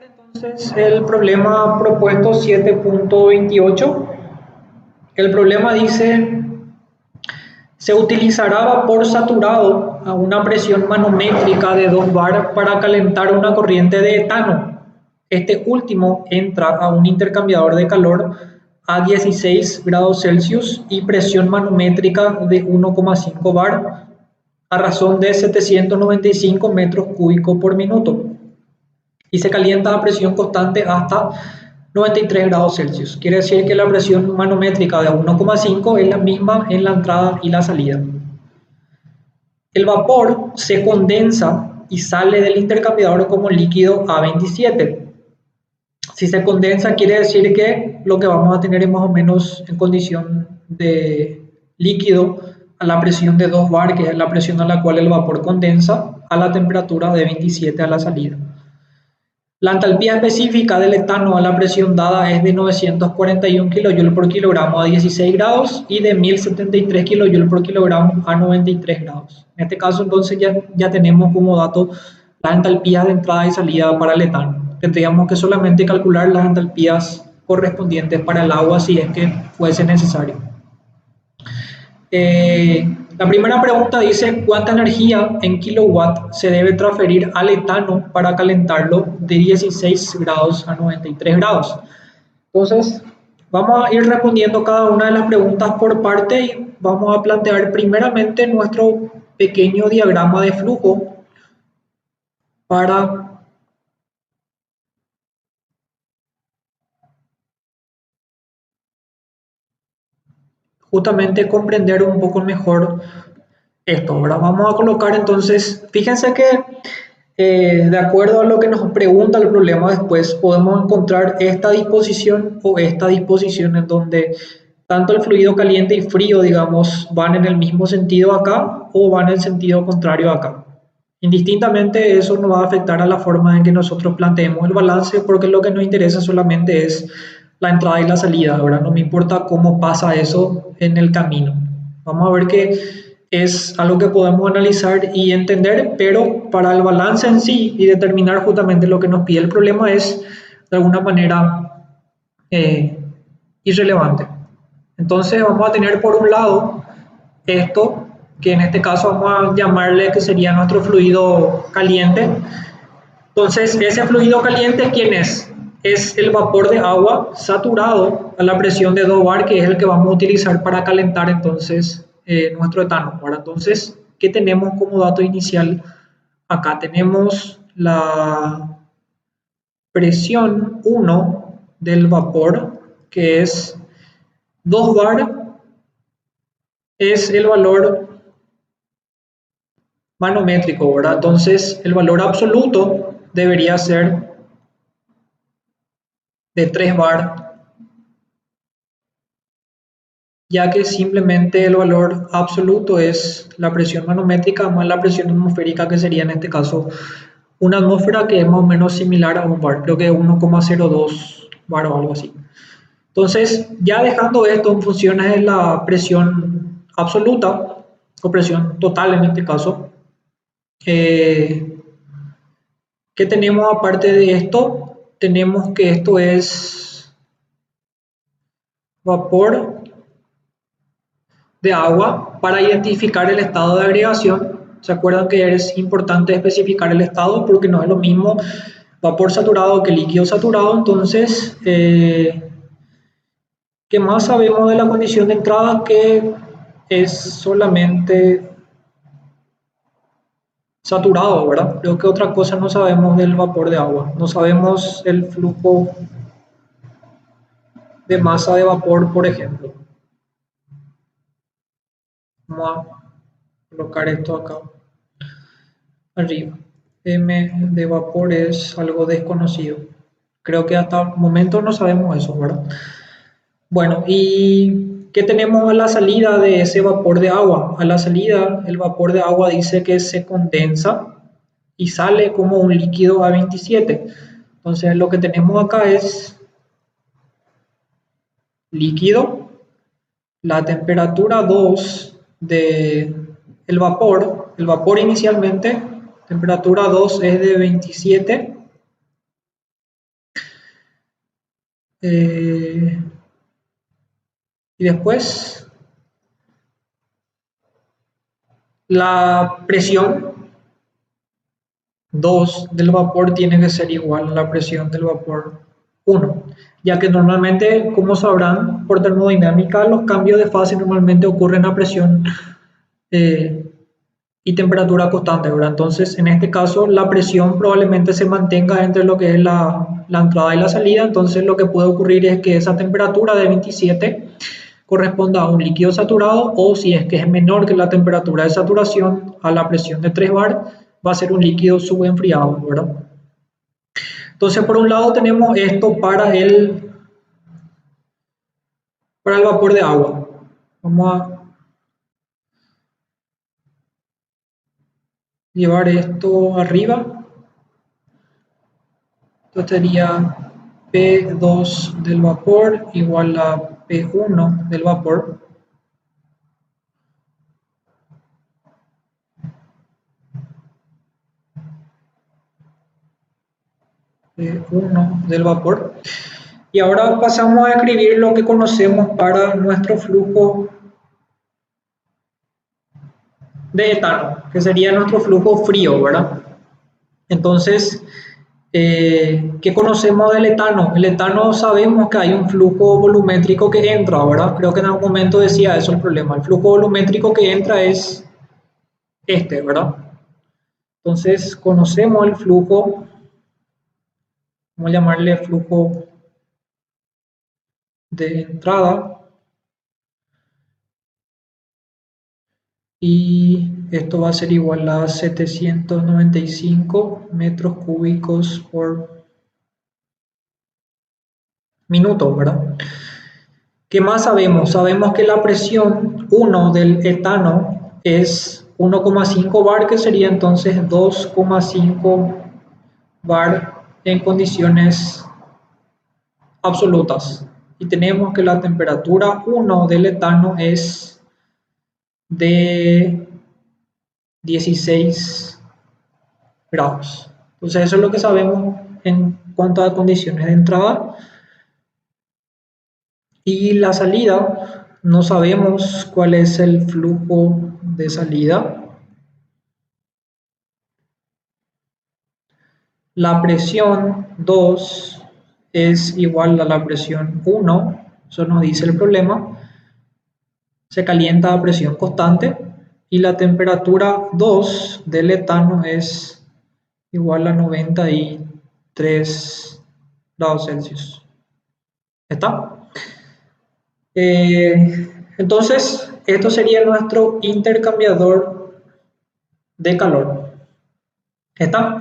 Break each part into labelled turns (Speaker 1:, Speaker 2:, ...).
Speaker 1: Entonces, el problema propuesto 7.28, el problema dice, se utilizará vapor saturado a una presión manométrica de 2 bar para calentar una corriente de etano. Este último entra a un intercambiador de calor a 16 grados Celsius y presión manométrica de 1,5 bar a razón de 795 metros cúbicos por minuto y se calienta a presión constante hasta 93 grados Celsius. Quiere decir que la presión manométrica de 1,5 es la misma en la entrada y la salida. El vapor se condensa y sale del intercambiador como líquido A27. Si se condensa, quiere decir que lo que vamos a tener es más o menos en condición de líquido a la presión de 2 bar, que es la presión a la cual el vapor condensa, a la temperatura de 27 a la salida. La entalpía específica del etano a la presión dada es de 941 kJ por kilogramo a 16 grados y de 1073 kJ por kilogramo a 93 grados. En este caso, entonces, ya tenemos como dato las entalpías de entrada y salida para el etano. Tendríamos que solamente calcular las entalpías correspondientes para el agua si es que fuese necesario. La primera pregunta dice, ¿cuánta energía en kilowatt se debe transferir al etano para calentarlo de 16 grados a 93 grados? Entonces, vamos a ir respondiendo cada una de las preguntas por parte y vamos a plantear primeramente nuestro pequeño diagrama de flujo para justamente comprender un poco mejor esto. Ahora vamos a colocar entonces, fíjense que de acuerdo a lo que nos pregunta el problema después, podemos encontrar esta disposición o esta disposición en donde tanto el fluido caliente y frío, digamos, van en el mismo sentido acá o van en el sentido contrario acá. Indistintamente, eso no va a afectar a la forma en que nosotros planteemos el balance, porque lo que nos interesa solamente es la entrada y la salida. Ahora no me importa cómo pasa eso en el camino. Vamos a ver que es algo que podemos analizar y entender, pero para el balance en sí y determinar justamente lo que nos pide el problema es de alguna manera irrelevante. Entonces vamos a tener por un lado esto, que en este caso vamos a llamarle que sería nuestro fluido caliente. Entonces ese fluido caliente, ¿quién es? Es el vapor de agua saturado a la presión de 2 bar, que es el que vamos a utilizar para calentar entonces nuestro etano. Ahora, entonces, ¿qué tenemos como dato inicial? Acá tenemos la presión 1 del vapor, que es 2 bar, es el valor manométrico, ¿verdad? Entonces, el valor absoluto debería ser de 3 bar, ya que simplemente el valor absoluto es la presión manométrica más la presión atmosférica, que sería en este caso una atmósfera, que es más o menos similar a un bar, creo que 1,02 bar o algo así. Entonces, ya dejando esto en funciones de la presión absoluta o presión total en este caso, ¿qué tenemos aparte de esto? Tenemos que esto es vapor de agua. Para identificar el estado de agregación, ¿se acuerdan que es importante especificar el estado? Porque no es lo mismo vapor saturado que líquido saturado. Entonces, ¿qué más sabemos de la condición de entrada? Que es solamente saturado, ¿verdad? Creo que otra cosa no sabemos del vapor de agua. No sabemos el flujo de masa de vapor, por ejemplo. Vamos a colocar esto acá arriba. M de vapor es algo desconocido. Creo que hasta el momento no sabemos eso, ¿verdad? Bueno, ¿y qué tenemos a la salida de ese vapor de agua? A la salida, el vapor de agua dice que se condensa y sale como un líquido A27. Entonces, lo que tenemos acá es líquido, la temperatura 2 del vapor. El vapor inicialmente, temperatura 2 es de 27 y después la presión 2 del vapor tiene que ser igual a la presión del vapor 1, ya que normalmente, como sabrán, por termodinámica, los cambios de fase normalmente ocurren a presión eh, y temperatura constante, ¿verdad? Entonces, en este caso, la presión probablemente se mantenga entre lo que es la entrada y la salida. Entonces, lo que puede ocurrir es que esa temperatura de 27 corresponda a un líquido saturado, o si es que es menor que la temperatura de saturación a la presión de 3 bar, va a ser un líquido subenfriado, ¿verdad? Entonces, por un lado tenemos esto para el vapor de agua. Vamos a llevar esto arriba. Esto sería P2 del vapor igual a P1 del vapor. P1 del vapor. Y ahora pasamos a escribir lo que conocemos para nuestro flujo de etano, que sería nuestro flujo frío, ¿verdad? Entonces, ¿qué conocemos del etano? El etano sabemos que hay un flujo volumétrico que entra, ¿verdad? Creo que en algún momento decía eso el problema. El flujo volumétrico que entra es este, ¿verdad? Entonces, conocemos el flujo, vamos a llamarle flujo de entrada, y esto va a ser igual a 795 metros cúbicos por minuto, ¿verdad? ¿Qué más sabemos? Sabemos que la presión 1 del etano es 1,5 bar, que sería entonces 2,5 bar en condiciones absolutas. Y tenemos que la temperatura 1 del etano es de 16 grados. Entonces eso es lo que sabemos en cuanto a condiciones de entrada. Y la salida, no sabemos cuál es el flujo de salida. La presión 2 es igual a la presión 1, eso nos dice el problema. Se calienta a presión constante y la temperatura 2 del etano es igual a 93 grados Celsius. ¿Está? Entonces, esto sería nuestro intercambiador de calor. ¿Está?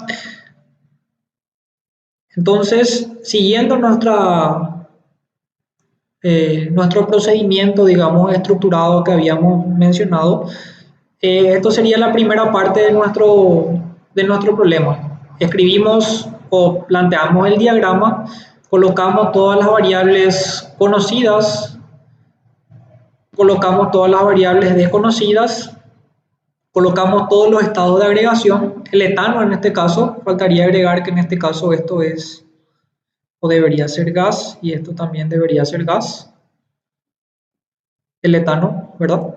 Speaker 1: Entonces, siguiendo nuestro procedimiento, digamos, estructurado que habíamos mencionado, esto sería la primera parte de nuestro problema. Escribimos o planteamos el diagrama, colocamos todas las variables conocidas, colocamos todas las variables desconocidas, colocamos todos los estados de agregación, el etano en este caso, faltaría agregar que en este caso esto es o debería ser gas, y esto también debería ser gas, el etano, ¿verdad?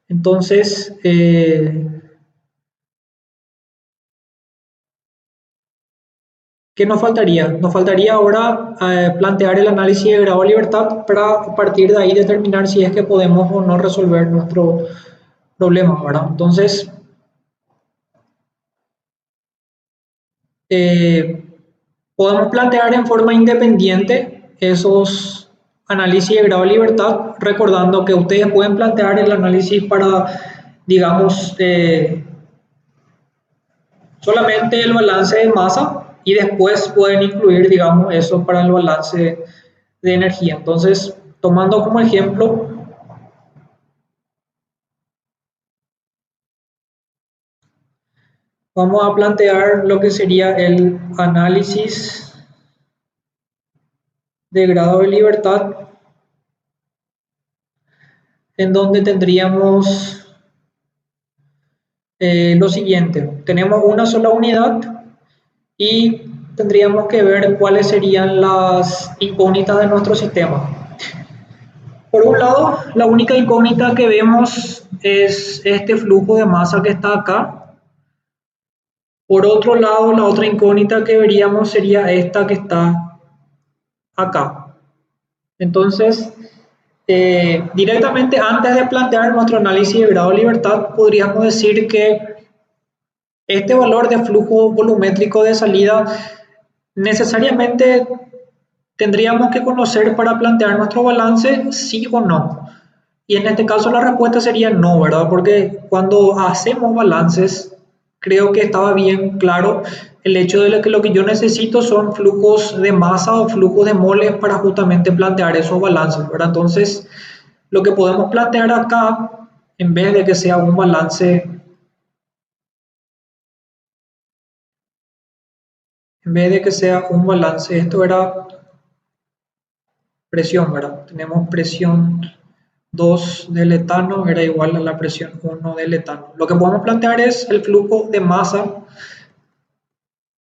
Speaker 1: Entonces, ¿qué nos faltaría? Nos faltaría ahora plantear el análisis de grado de libertad para a partir de ahí determinar si es que podemos o no resolver nuestro problema, ¿verdad? Entonces, podemos plantear en forma independiente esos análisis de grado de libertad, recordando que ustedes pueden plantear el análisis para, digamos, solamente el balance de masa, y después pueden incluir, digamos, eso para el balance de energía. Entonces, tomando como ejemplo, vamos a plantear lo que sería el análisis de grado de libertad, en donde tendríamos lo siguiente: tenemos una sola unidad y tendríamos que ver cuáles serían las incógnitas de nuestro sistema. Por un lado, la única incógnita que vemos es este flujo de masa que está acá. Por otro lado, la otra incógnita que veríamos sería esta que está acá. Entonces, directamente antes de plantear nuestro análisis de grado de libertad, podríamos decir que este valor de flujo volumétrico de salida necesariamente tendríamos que conocer para plantear nuestro balance, sí o no. Y en este caso la respuesta sería no, ¿verdad? Porque cuando hacemos balances, creo que estaba bien claro el hecho de que lo que yo necesito son flujos de masa o flujos de moles para justamente plantear esos balances, ¿verdad? Entonces, lo que podemos plantear acá, en vez de que sea un balance, esto era presión, ¿verdad? Tenemos presión 2 del etano era igual a la presión 1 del etano. Lo que podemos plantear es el flujo de masa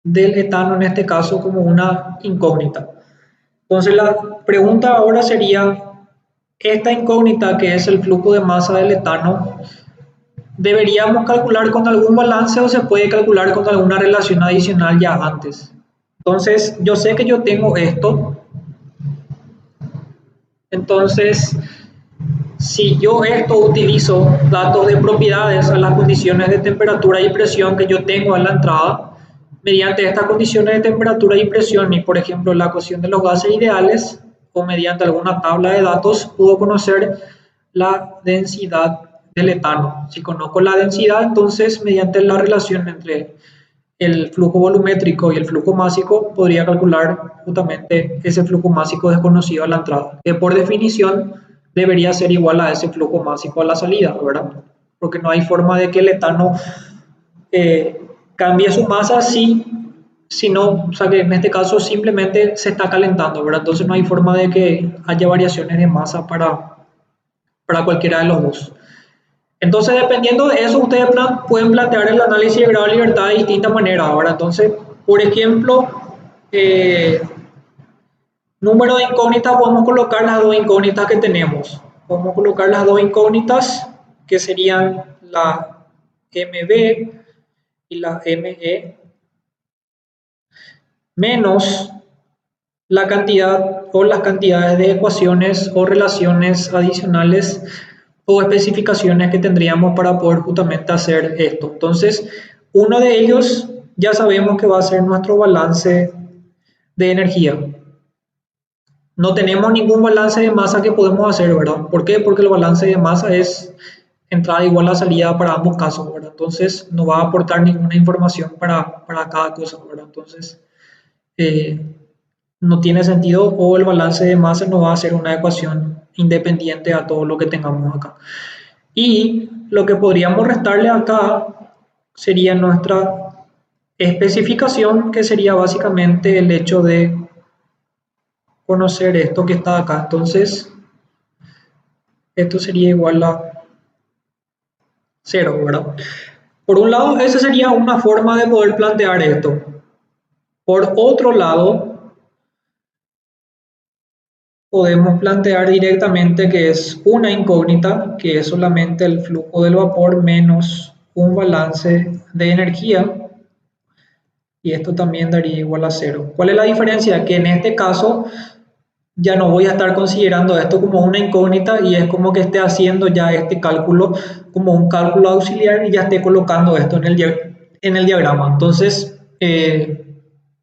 Speaker 1: del etano, en este caso, como una incógnita. Entonces la pregunta ahora sería, esta incógnita que es el flujo de masa del etano, ¿deberíamos calcular con algún balance o se puede calcular con alguna relación adicional ya antes? Entonces yo sé que yo tengo esto. Entonces, si yo utilizo datos de propiedades a las condiciones de temperatura y presión que yo tengo en la entrada, mediante estas condiciones de temperatura y presión y por ejemplo la ecuación de los gases ideales o mediante alguna tabla de datos, puedo conocer la densidad del etano. Si conozco la densidad, entonces mediante la relación entre el flujo volumétrico y el flujo másico, podría calcular justamente ese flujo másico desconocido a la entrada, que por definición debería ser igual a ese flujo másico a la salida, ¿verdad? Porque no hay forma de que el etano cambie su masa sino, o sea que en este caso simplemente se está calentando, ¿verdad? Entonces no hay forma de que haya variaciones de masa para cualquiera de los dos. Entonces, dependiendo de eso, ustedes pueden plantear el análisis de grado de libertad de distintas maneras. Ahora, entonces, por ejemplo, número de incógnitas, podemos colocar las dos incógnitas que tenemos. Podemos colocar las dos incógnitas que serían la MB y la ME menos la cantidad o las cantidades de ecuaciones o relaciones adicionales o especificaciones que tendríamos para poder justamente hacer esto. Entonces, uno de ellos ya sabemos que va a ser nuestro balance de energía. No tenemos ningún balance de masa que podemos hacer, ¿verdad? ¿Por qué? Porque el balance de masa es entrada igual a salida para ambos casos, ¿verdad? Entonces, no va a aportar ninguna información para cada cosa, ¿verdad? Entonces, no tiene sentido, o el balance de masa no va a ser una ecuación independiente a todo lo que tengamos acá. Y lo que podríamos restarle acá sería nuestra especificación, que sería básicamente el hecho de conocer esto que está acá. Entonces, esto sería igual a 0, ¿verdad? Por un lado, esa sería una forma de poder plantear esto. Por otro lado, podemos plantear directamente que es una incógnita, que es solamente el flujo del vapor menos un balance de energía, y esto también daría igual a 0. ¿Cuál es la diferencia? Que en este caso ya no voy a estar considerando esto como una incógnita y es como que esté haciendo ya este cálculo como un cálculo auxiliar y ya esté colocando esto en el diagrama. Entonces,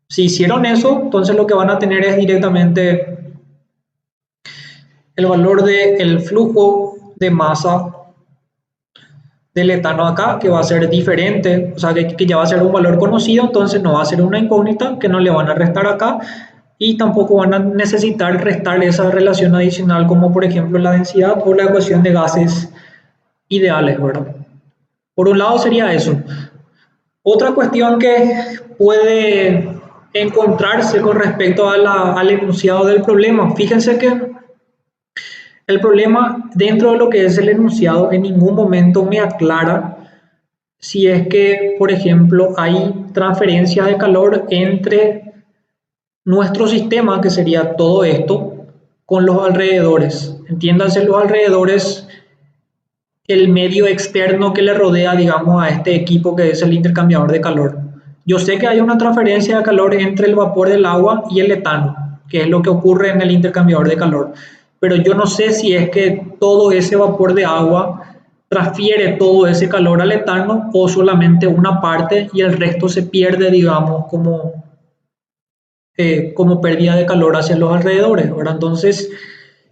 Speaker 1: si hicieron eso, entonces lo que van a tener es directamente el valor del flujo de masa del etano acá, que va a ser diferente, o sea que ya va a ser un valor conocido, entonces no va a ser una incógnita que no le van a restar acá, y tampoco van a necesitar restar esa relación adicional como por ejemplo la densidad o la ecuación de gases ideales, ¿verdad? Por un lado sería eso. Otra cuestión que puede encontrarse con respecto al enunciado del problema, fíjense que el problema dentro de lo que es el enunciado en ningún momento me aclara si es que, por ejemplo, hay transferencia de calor entre nuestro sistema, que sería todo esto, con los alrededores. Entiéndanse los alrededores, el medio externo que le rodea, digamos, a este equipo que es el intercambiador de calor. Yo sé que hay una transferencia de calor entre el vapor del agua y el etano, que es lo que ocurre en el intercambiador de calor, pero yo no sé si es que todo ese vapor de agua transfiere todo ese calor al etano o solamente una parte y el resto se pierde, digamos, como pérdida de calor hacia los alrededores, ¿verdad? Entonces,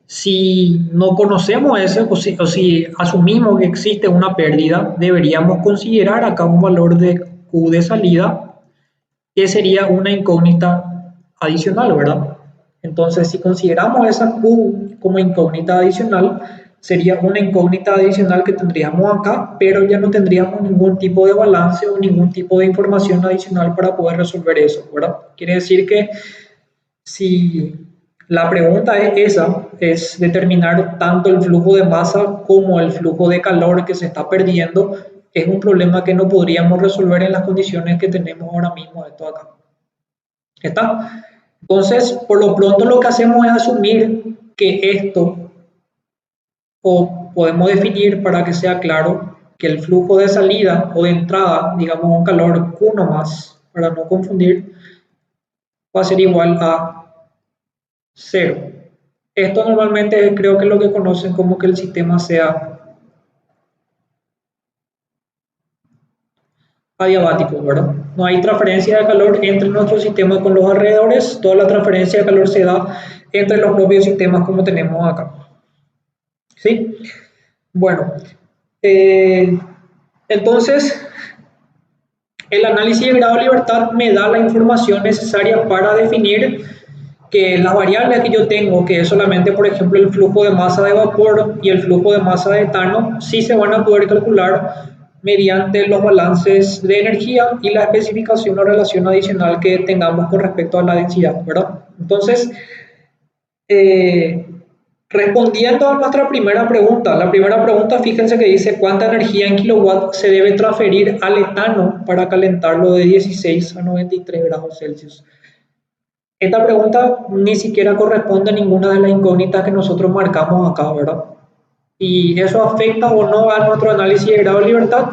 Speaker 1: si no conocemos eso o si asumimos que existe una pérdida, deberíamos considerar acá un valor de Q de salida, que sería una incógnita adicional, ¿verdad? Entonces, si consideramos esa Q como incógnita adicional, sería una incógnita adicional que tendríamos acá, pero ya no tendríamos ningún tipo de balance o ningún tipo de información adicional para poder resolver eso, ¿verdad? Quiere decir que si la pregunta es esa, es determinar tanto el flujo de masa como el flujo de calor que se está perdiendo, es un problema que no podríamos resolver en las condiciones que tenemos ahora mismo esto acá. ¿Está? Entonces, por lo pronto lo que hacemos es asumir que esto, o podemos definir para que sea claro, que el flujo de salida o de entrada, digamos un calor Q más, para no confundir, va a ser igual a cero. Esto normalmente creo que es lo que conocen como que el sistema sea adiabático, ¿verdad? No hay transferencia de calor entre nuestro sistema con los alrededores, toda la transferencia de calor se da entre los propios sistemas como tenemos acá. ¿Sí? Bueno, eh, entonces el análisis de grado de libertad me da la información necesaria para definir que las variables que yo tengo, que es solamente, por ejemplo, el flujo de masa de vapor y el flujo de masa de etano, sí se van a poder calcular mediante los balances de energía y la especificación o relación adicional que tengamos con respecto a la densidad, ¿verdad? Entonces, eh, respondiendo a nuestra primera pregunta, la primera pregunta, fíjense que dice cuánta energía en kilowatt se debe transferir al etano para calentarlo de 16 a 93 grados Celsius. Esta pregunta ni siquiera corresponde a ninguna de las incógnitas que nosotros marcamos acá, ¿verdad? Y eso afecta o no a nuestro análisis de grado de libertad.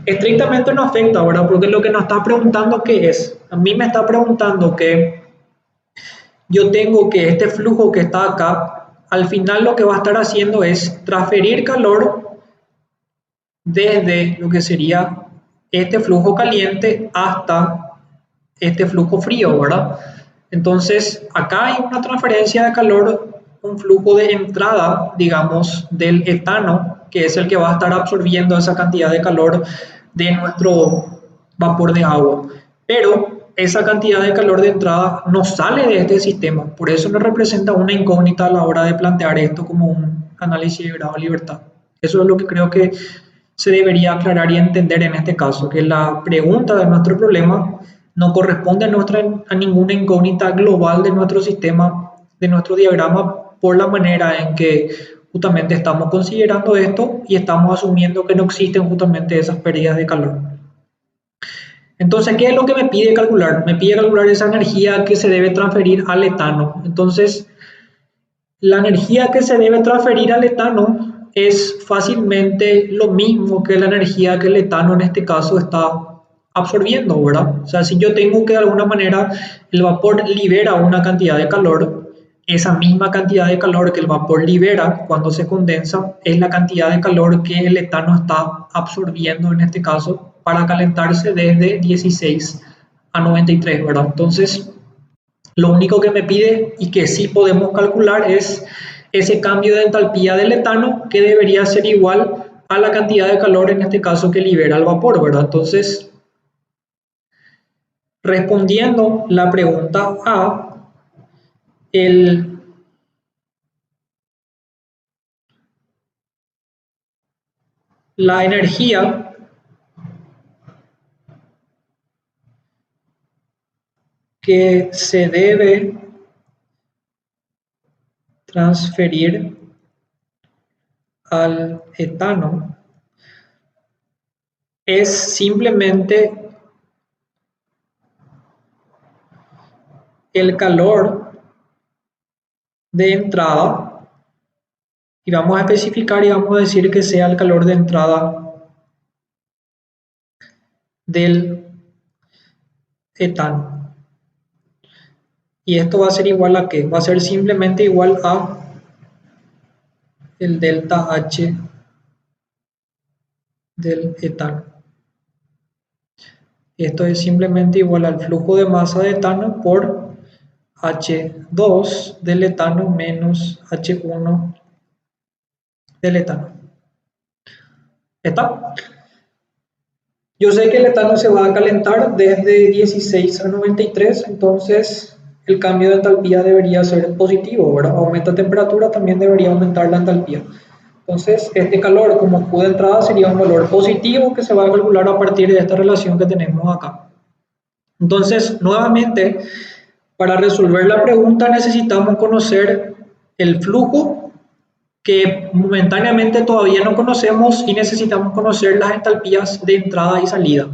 Speaker 1: Estrictamente no afecta, ¿verdad? Porque lo que nos está preguntando, ¿qué es? A mí me está preguntando que yo tengo que este flujo que está acá, al final lo que va a estar haciendo es transferir calor desde lo que sería este flujo caliente hasta este flujo frío, ¿verdad? Entonces, acá hay una transferencia de calor, un flujo de entrada, digamos, del etano, que es el que va a estar absorbiendo esa cantidad de calor de nuestro vapor de agua. Pero esa cantidad de calor de entrada no sale de este sistema, por eso nos representa una incógnita a la hora de plantear esto como un análisis de grado de libertad. Eso es lo que creo que se debería aclarar y entender en este caso, que la pregunta de nuestro problema no corresponde a ninguna incógnita global de nuestro sistema, de nuestro diagrama, por la manera en que justamente estamos considerando esto y estamos asumiendo que no existen justamente esas pérdidas de calor. Entonces, ¿qué es lo que me pide calcular? Me pide calcular esa energía que se debe transferir al etano. Entonces, la energía que se debe transferir al etano es fácilmente lo mismo que la energía que el etano en este caso está absorbiendo, ¿verdad? O sea, si yo tengo que de alguna manera el vapor libera una cantidad de calor, esa misma cantidad de calor que el vapor libera cuando se condensa es la cantidad de calor que el etano está absorbiendo en este caso para calentarse desde 16 a 93, ¿verdad? Entonces, lo único que me pide y que sí podemos calcular es ese cambio de entalpía del etano, que debería ser igual a la cantidad de calor en este caso que libera el vapor, ¿verdad? Entonces, respondiendo la pregunta A, el, la energía que se debe transferir al etano es simplemente el calor de entrada, y vamos a especificar y vamos a decir que sea el calor de entrada del etano. Y esto va a ser igual a ¿qué? Va a ser simplemente igual a el delta H del etano. Esto es simplemente igual al flujo de masa de etano por H2 del etano menos H1 del etano. ¿Está? Yo sé que el etano se va a calentar desde 16 a 93, entonces el cambio de entalpía debería ser positivo, ¿verdad? Aumenta temperatura, también debería aumentar la entalpía. Entonces, este calor como Q de entrada sería un valor positivo que se va a calcular a partir de esta relación que tenemos acá. Entonces, nuevamente, para resolver la pregunta necesitamos conocer el flujo que momentáneamente todavía no conocemos y necesitamos conocer las entalpías de entrada y salida.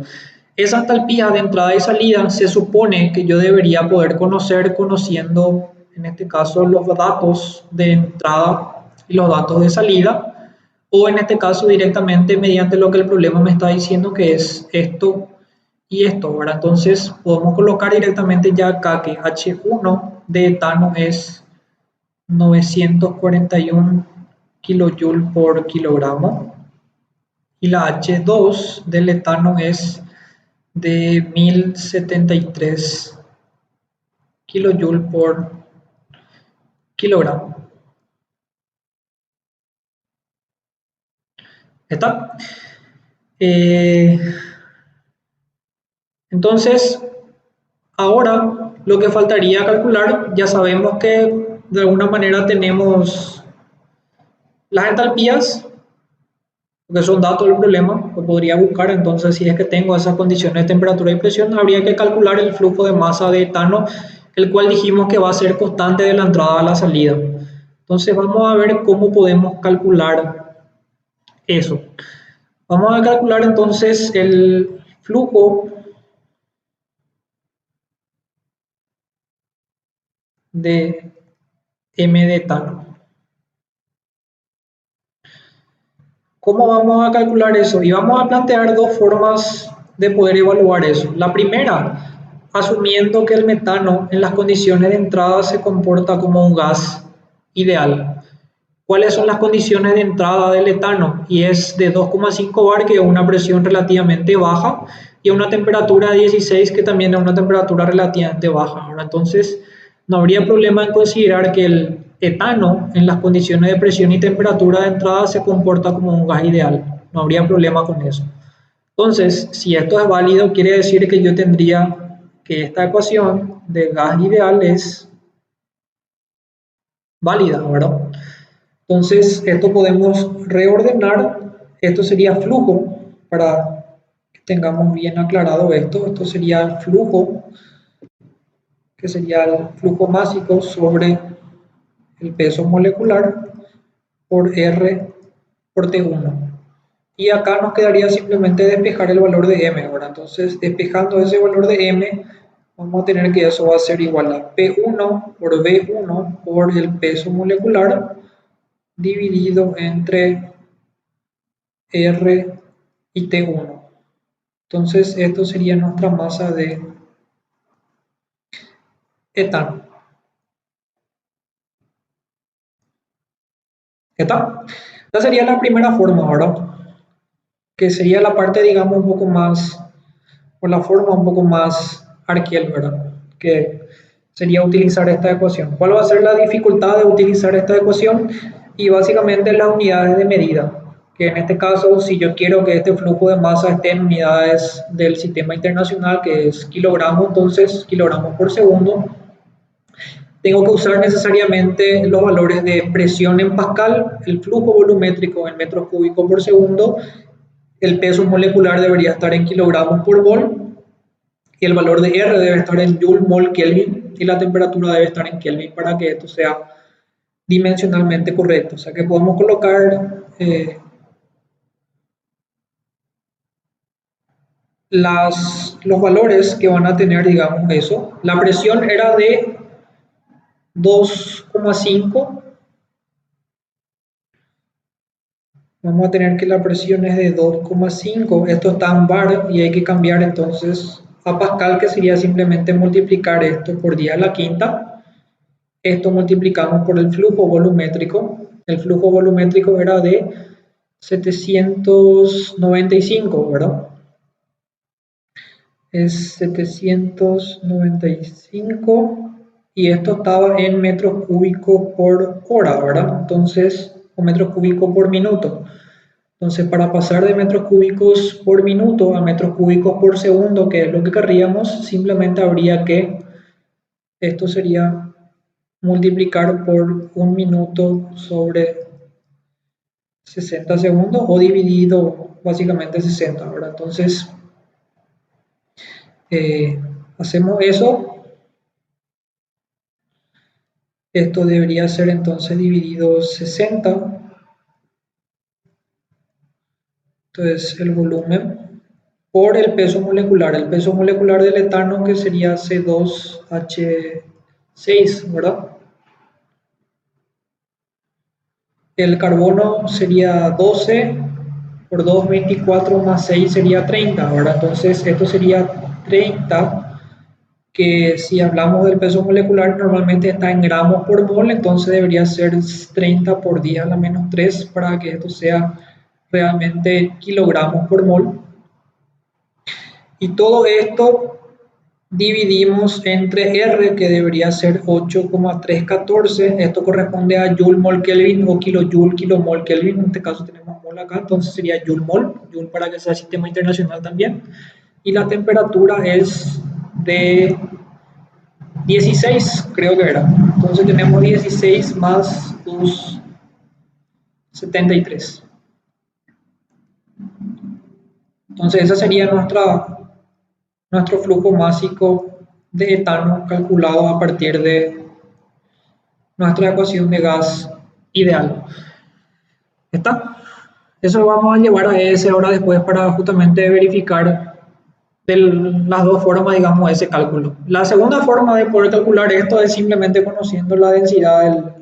Speaker 1: Esa entalpía de entrada y salida se supone que yo debería poder conocer conociendo, en este caso, los datos de entrada y los datos de salida, o en este caso directamente mediante lo que el problema me está diciendo, que es esto y esto, ¿verdad? Entonces podemos colocar directamente ya acá que H1 de etano es 941 kilojoule por kilogramo y la H2 del etano es de 1073 kilojoule por kilogramo. ¿Está? Entonces, ahora lo que faltaría calcular, ya sabemos que de alguna manera tenemos las entalpías, porque son datos del problema, lo podría buscar. Entonces, si es que tengo esas condiciones de temperatura y presión, habría que calcular el flujo de masa de etano, el cual dijimos que va a ser constante de la entrada a la salida. Entonces, vamos a ver cómo podemos calcular eso. Vamos a calcular entonces el flujo de M de etano. ¿Cómo vamos a calcular eso? Y vamos a plantear dos formas de poder evaluar eso. La primera, asumiendo que el metano en las condiciones de entrada se comporta como un gas ideal. ¿Cuáles son las condiciones de entrada del etano? Y es de 2,5 bar, que es una presión relativamente baja, y a una temperatura de 16, que también es una temperatura relativamente baja. Ahora, entonces, no habría problema en considerar que el etano en las condiciones de presión y temperatura de entrada se comporta como un gas ideal. No habría problema con eso. Entonces, si esto es válido, quiere decir que yo tendría que esta ecuación de gas ideal es válida, ¿verdad? Entonces, esto podemos reordenar. Esto sería flujo, para que tengamos bien aclarado esto. Esto sería el flujo, que sería el flujo másico sobre el peso molecular por R por T1. Y acá nos quedaría simplemente despejar el valor de M, ¿verdad? Entonces, despejando ese valor de M, vamos a tener que eso va a ser igual a P1 por V1 por el peso molecular dividido entre R y T1. Entonces, esto sería nuestra masa de etano. ¿Está? Esta sería la primera forma, ¿verdad? Que sería la parte, digamos, un poco más, o la forma un poco más arquiel, ¿verdad? Que sería utilizar esta ecuación. ¿Cuál va a ser la dificultad de utilizar esta ecuación? Y básicamente las unidades de medida, que en este caso, si yo quiero que este flujo de masa esté en unidades del sistema internacional, que es kilogramos, entonces kilogramos por segundo, tengo que usar necesariamente los valores de presión en pascal, el flujo volumétrico en metros cúbicos por segundo, el peso molecular debería estar en kilogramos por mol, y el valor de R debe estar en Joule mol Kelvin, y la temperatura debe estar en Kelvin para que esto sea dimensionalmente correcto. O sea que podemos colocar las los valores que van a tener, digamos, eso. La presión era de 2,5. Vamos a tener que la presión es de 2,5. Esto está en bar y hay que cambiar entonces a pascal, que sería simplemente multiplicar esto por 10 a la quinta. Esto multiplicamos por el flujo volumétrico. El flujo volumétrico era de 795, ¿verdad? Es 795 y esto estaba en metros cúbicos por hora, ¿verdad? Entonces, o metros cúbicos por minuto. Entonces, para pasar de metros cúbicos por minuto a metros cúbicos por segundo, que es lo que querríamos, simplemente habría que, esto sería multiplicar por un minuto sobre 60 segundos o dividido básicamente 60, ¿verdad? Entonces, hacemos eso. Esto debería ser entonces dividido 60. Entonces, el volumen por el peso molecular. El peso molecular del etano, que sería C2H6, ¿verdad? El carbono sería 12 por 2, 24 más 6 sería 30, ¿verdad? Entonces, esto sería 30, que si hablamos del peso molecular normalmente está en gramos por mol, entonces debería ser 30 por 10 a la menos 3 para que esto sea realmente kilogramos por mol. Y todo esto dividimos entre R, que debería ser 8,314. Esto corresponde a Joule mol Kelvin o kilojoule kilomol Kelvin. En este caso tenemos mol acá, entonces sería Joule mol, Joule para que sea sistema internacional también. Y la temperatura es de 16, creo que era. Entonces tenemos 16 más 2,73. Entonces ese sería nuestro flujo másico de etano calculado a partir de nuestra ecuación de gas ideal. ¿Está? Eso lo vamos a llevar a ese ahora después para justamente verificar de las dos formas, digamos, ese cálculo. La segunda forma de poder calcular esto es simplemente conociendo la densidad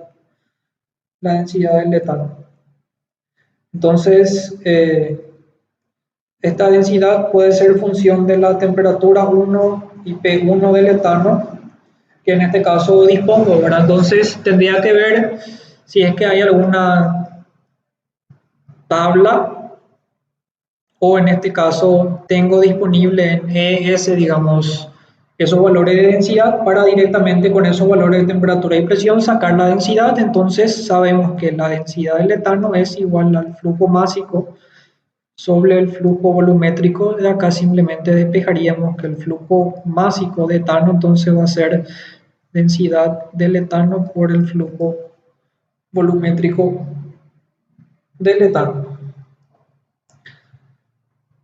Speaker 1: del etano. Entonces, esta densidad puede ser función de la temperatura 1 y P1 del etano, que en este caso dispongo, ¿verdad? Entonces tendría que ver si es que hay alguna tabla o en este caso tengo disponible en ES, digamos, esos valores de densidad para directamente con esos valores de temperatura y presión sacar la densidad. Entonces sabemos que la densidad del etano es igual al flujo másico sobre el flujo volumétrico. De acá simplemente despejaríamos que el flujo másico de etano entonces va a ser densidad del etano por el flujo volumétrico del etano.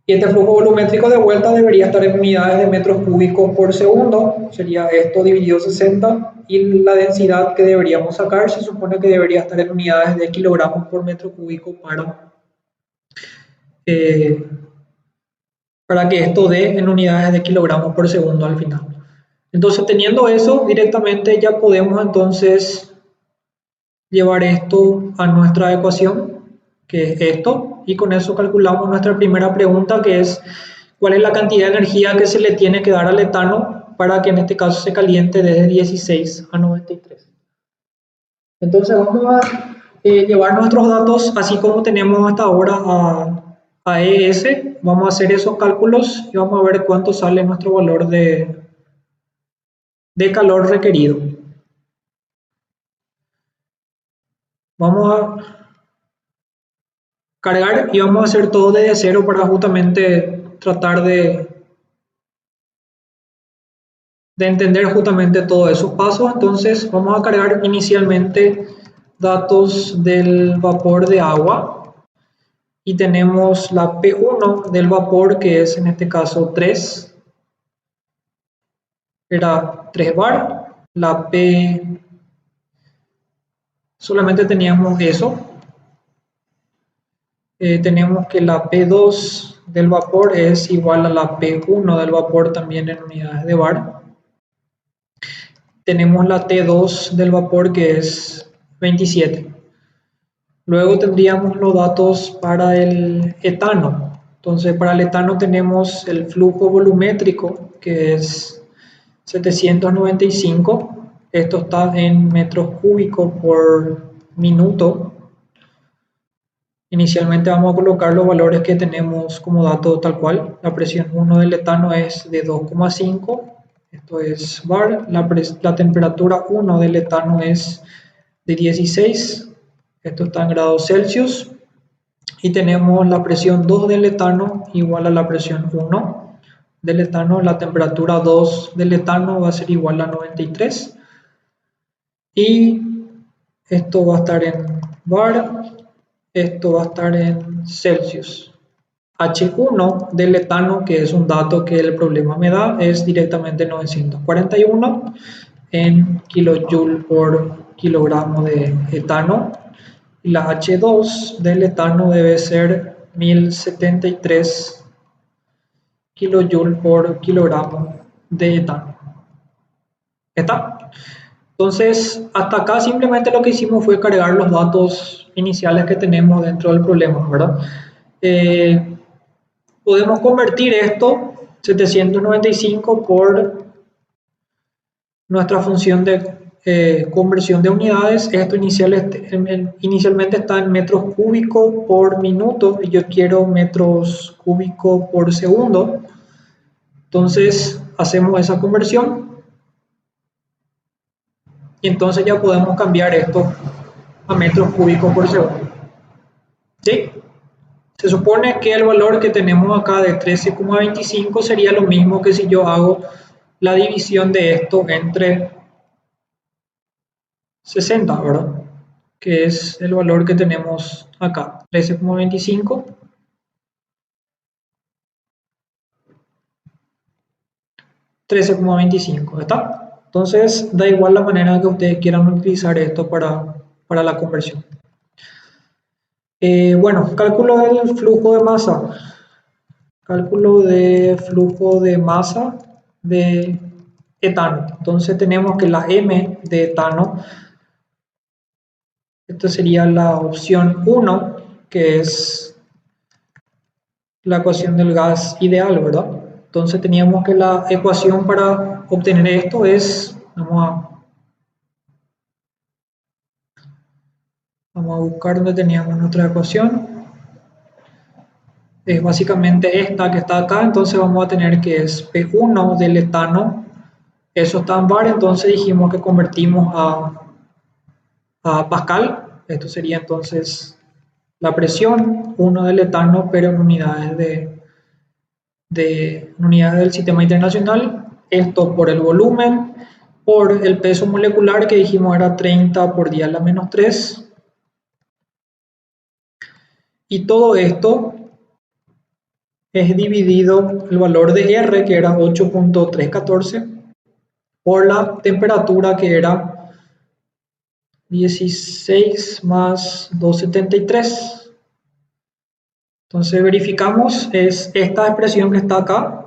Speaker 1: Y este flujo volumétrico de vuelta debería estar en unidades de metros cúbicos por segundo, sería esto dividido 60, y la densidad que deberíamos sacar se supone que debería estar en unidades de kilogramos por metro cúbico para que esto dé en unidades de kilogramos por segundo al final. Entonces, teniendo eso, directamente ya podemos entonces llevar esto a nuestra ecuación, que es esto, y con eso calculamos nuestra primera pregunta, que es cuál es la cantidad de energía que se le tiene que dar al etano para que en este caso se caliente desde 16 a 93. Entonces vamos a llevar nuestros datos así como tenemos hasta ahora a ES, vamos a hacer esos cálculos y vamos a ver cuánto sale nuestro valor de calor requerido. Vamos a cargar y vamos a hacer todo desde cero para justamente tratar de entender justamente todos esos pasos. Entonces vamos a cargar inicialmente datos del vapor de agua y tenemos la P1 del vapor, que es en este caso 3, era 3 bar. La P solamente teníamos eso. tenemos que la P2 del vapor es igual a la P1 del vapor también en unidades de bar. Tenemos la T2 del vapor que es 27. Luego tendríamos los datos para el etano. Entonces para el etano tenemos el flujo volumétrico que es 795. Esto está en metros cúbicos por minuto. Inicialmente vamos a colocar los valores que tenemos como dato tal cual. La presión 1 del etano es de 2,5. Esto es bar. La temperatura 1 del etano es de 16. Esto está en grados Celsius. Y tenemos la presión 2 del etano igual a la presión 1 del etano. La temperatura 2 del etano va a ser igual a 93. Y esto va a estar en bar. Esto va a estar en Celsius. H1 del etano, que es un dato que el problema me da, es directamente 941 en kilojoule por kilogramo de etano. Y la H2 del etano debe ser 1073 kilojoule por kilogramo de etano. ¿Está? Entonces, hasta acá simplemente lo que hicimos fue cargar los datos iniciales que tenemos dentro del problema, ¿verdad? Podemos convertir esto, 795, por nuestra función de conversión de unidades. Esto inicialmente está en metros cúbicos por minuto y yo quiero metros cúbicos por segundo. Entonces, hacemos esa conversión. Y entonces ya podemos cambiar esto a metros cúbicos por segundo. ¿Sí? Se supone que el valor que tenemos acá de 13,25 sería lo mismo que si yo hago la división de esto entre 60, ¿verdad? Que es el valor que tenemos acá, 13,25. 13,25, ¿está? Entonces, da igual la manera que ustedes quieran utilizar esto para la conversión. Bueno, cálculo del flujo de masa. Cálculo de flujo de masa de etano. Entonces tenemos que la M de etano, esta sería la opción 1, que es la ecuación del gas ideal, ¿verdad? Entonces teníamos que la ecuación para obtener esto es, vamos a buscar donde teníamos nuestra ecuación. Es básicamente esta que está acá, entonces vamos a tener que es P1 del etano, eso está en bar, entonces dijimos que convertimos a pascal. Esto sería entonces la presión 1 del etano, pero en unidades unidades del sistema internacional. Esto por el volumen, por el peso molecular que dijimos era 30 por 10 a la menos 3. Y todo esto es dividido el valor de R, que era 8.314, por la temperatura, que era 16 más 273. Entonces verificamos, es esta expresión que está acá,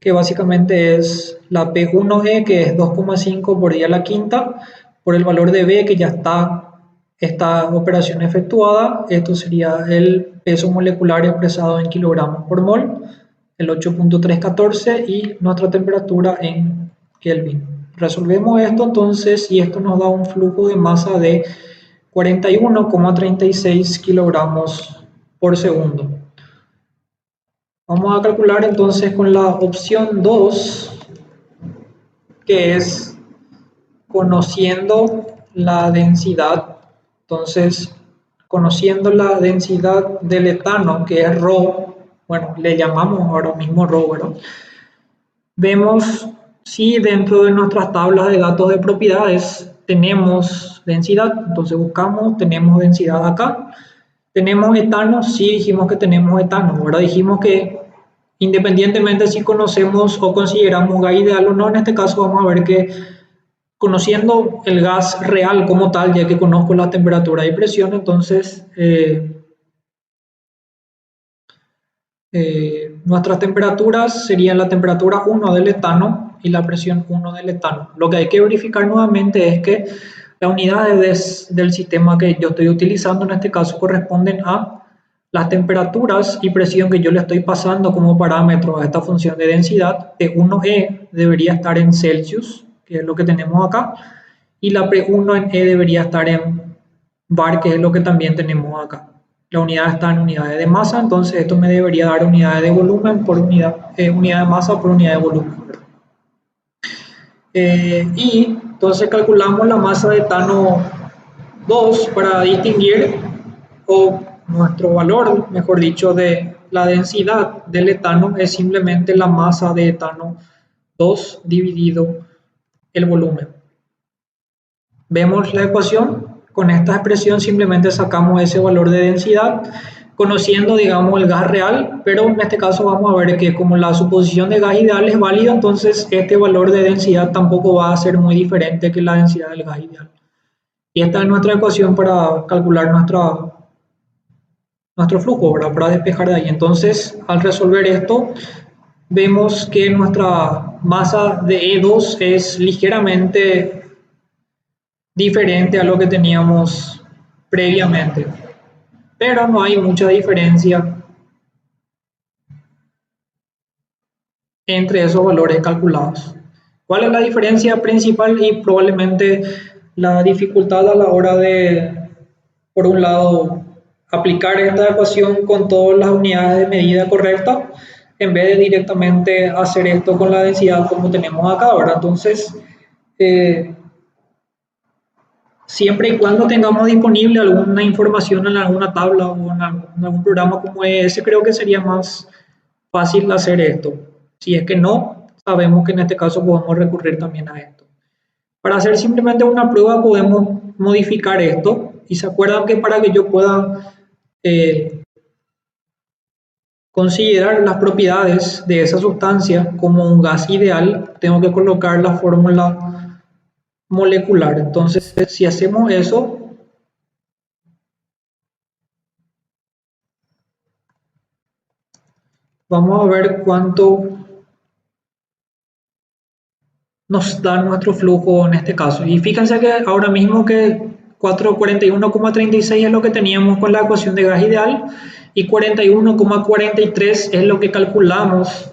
Speaker 1: que básicamente es la P1E, que es 2,5 por 10 a la quinta, por el valor de B, que ya está esta operación efectuada. Esto sería el peso molecular expresado en kilogramos por mol, el 8.314, y nuestra temperatura en Kelvin. Resolvemos esto entonces y esto nos da un flujo de masa de 41,36 kilogramos por segundo. Vamos a calcular entonces con la opción 2, que es conociendo la densidad. Entonces, conociendo la densidad del etano, que es ρ, bueno, le llamamos ahora mismo ρ, ¿verdad? Vemos si dentro de nuestras tablas de datos de propiedades tenemos densidad. Entonces buscamos, tenemos densidad acá. ¿Tenemos etano? Sí, dijimos que tenemos etano. Ahora dijimos que independientemente si conocemos o consideramos gas ideal o no, en este caso vamos a ver que conociendo el gas real como tal, ya que conozco la temperatura y presión, entonces Nuestras temperaturas serían la temperatura 1 del etano y la presión 1 del etano. Lo que hay que verificar nuevamente es que las unidades del sistema que yo estoy utilizando en este caso corresponden a las temperaturas y presión que yo le estoy pasando como parámetro a esta función de densidad. T1E debería estar en Celsius, que es lo que tenemos acá, y la P1 en E debería estar en bar, que es lo que también tenemos acá. La unidad está en unidades de masa, entonces esto me debería dar unidades de volumen por unidad, unidad de masa por unidad de volumen. Y entonces calculamos la masa de etano 2 para distinguir, o nuestro valor, mejor dicho, de la densidad del etano es simplemente la masa de etano 2 dividido el volumen. Vemos la ecuación. Con esta expresión simplemente sacamos ese valor de densidad, conociendo, digamos, el gas real, pero en este caso vamos a ver que como la suposición de gas ideal es válida, entonces este valor de densidad tampoco va a ser muy diferente que la densidad del gas ideal. Y esta es nuestra ecuación para calcular nuestro flujo, ¿verdad? Para despejar de ahí. Entonces, al resolver esto, vemos que nuestra masa de E2 es ligeramente diferente a lo que teníamos previamente, pero no hay mucha diferencia entre esos valores calculados. ¿Cuál es la diferencia principal? Y probablemente la dificultad a la hora de, por un lado, aplicar esta ecuación con todas las unidades de medida correctas, en vez de directamente hacer esto con la densidad como tenemos acá, ¿verdad? Entonces, siempre y cuando tengamos disponible alguna información en alguna tabla o en algún programa como ese, creo que sería más fácil hacer esto. Si es que no, sabemos que en este caso podemos recurrir también a esto. Para hacer simplemente una prueba podemos modificar esto, y se acuerdan que para que yo pueda considerar las propiedades de esa sustancia como un gas ideal, tengo que colocar la fórmula molecular. Entonces, si hacemos eso, vamos a ver cuánto nos da nuestro flujo en este caso. Y fíjense que ahora mismo que 441,36 es lo que teníamos con la ecuación de gas ideal, y 41,43 es lo que calculamos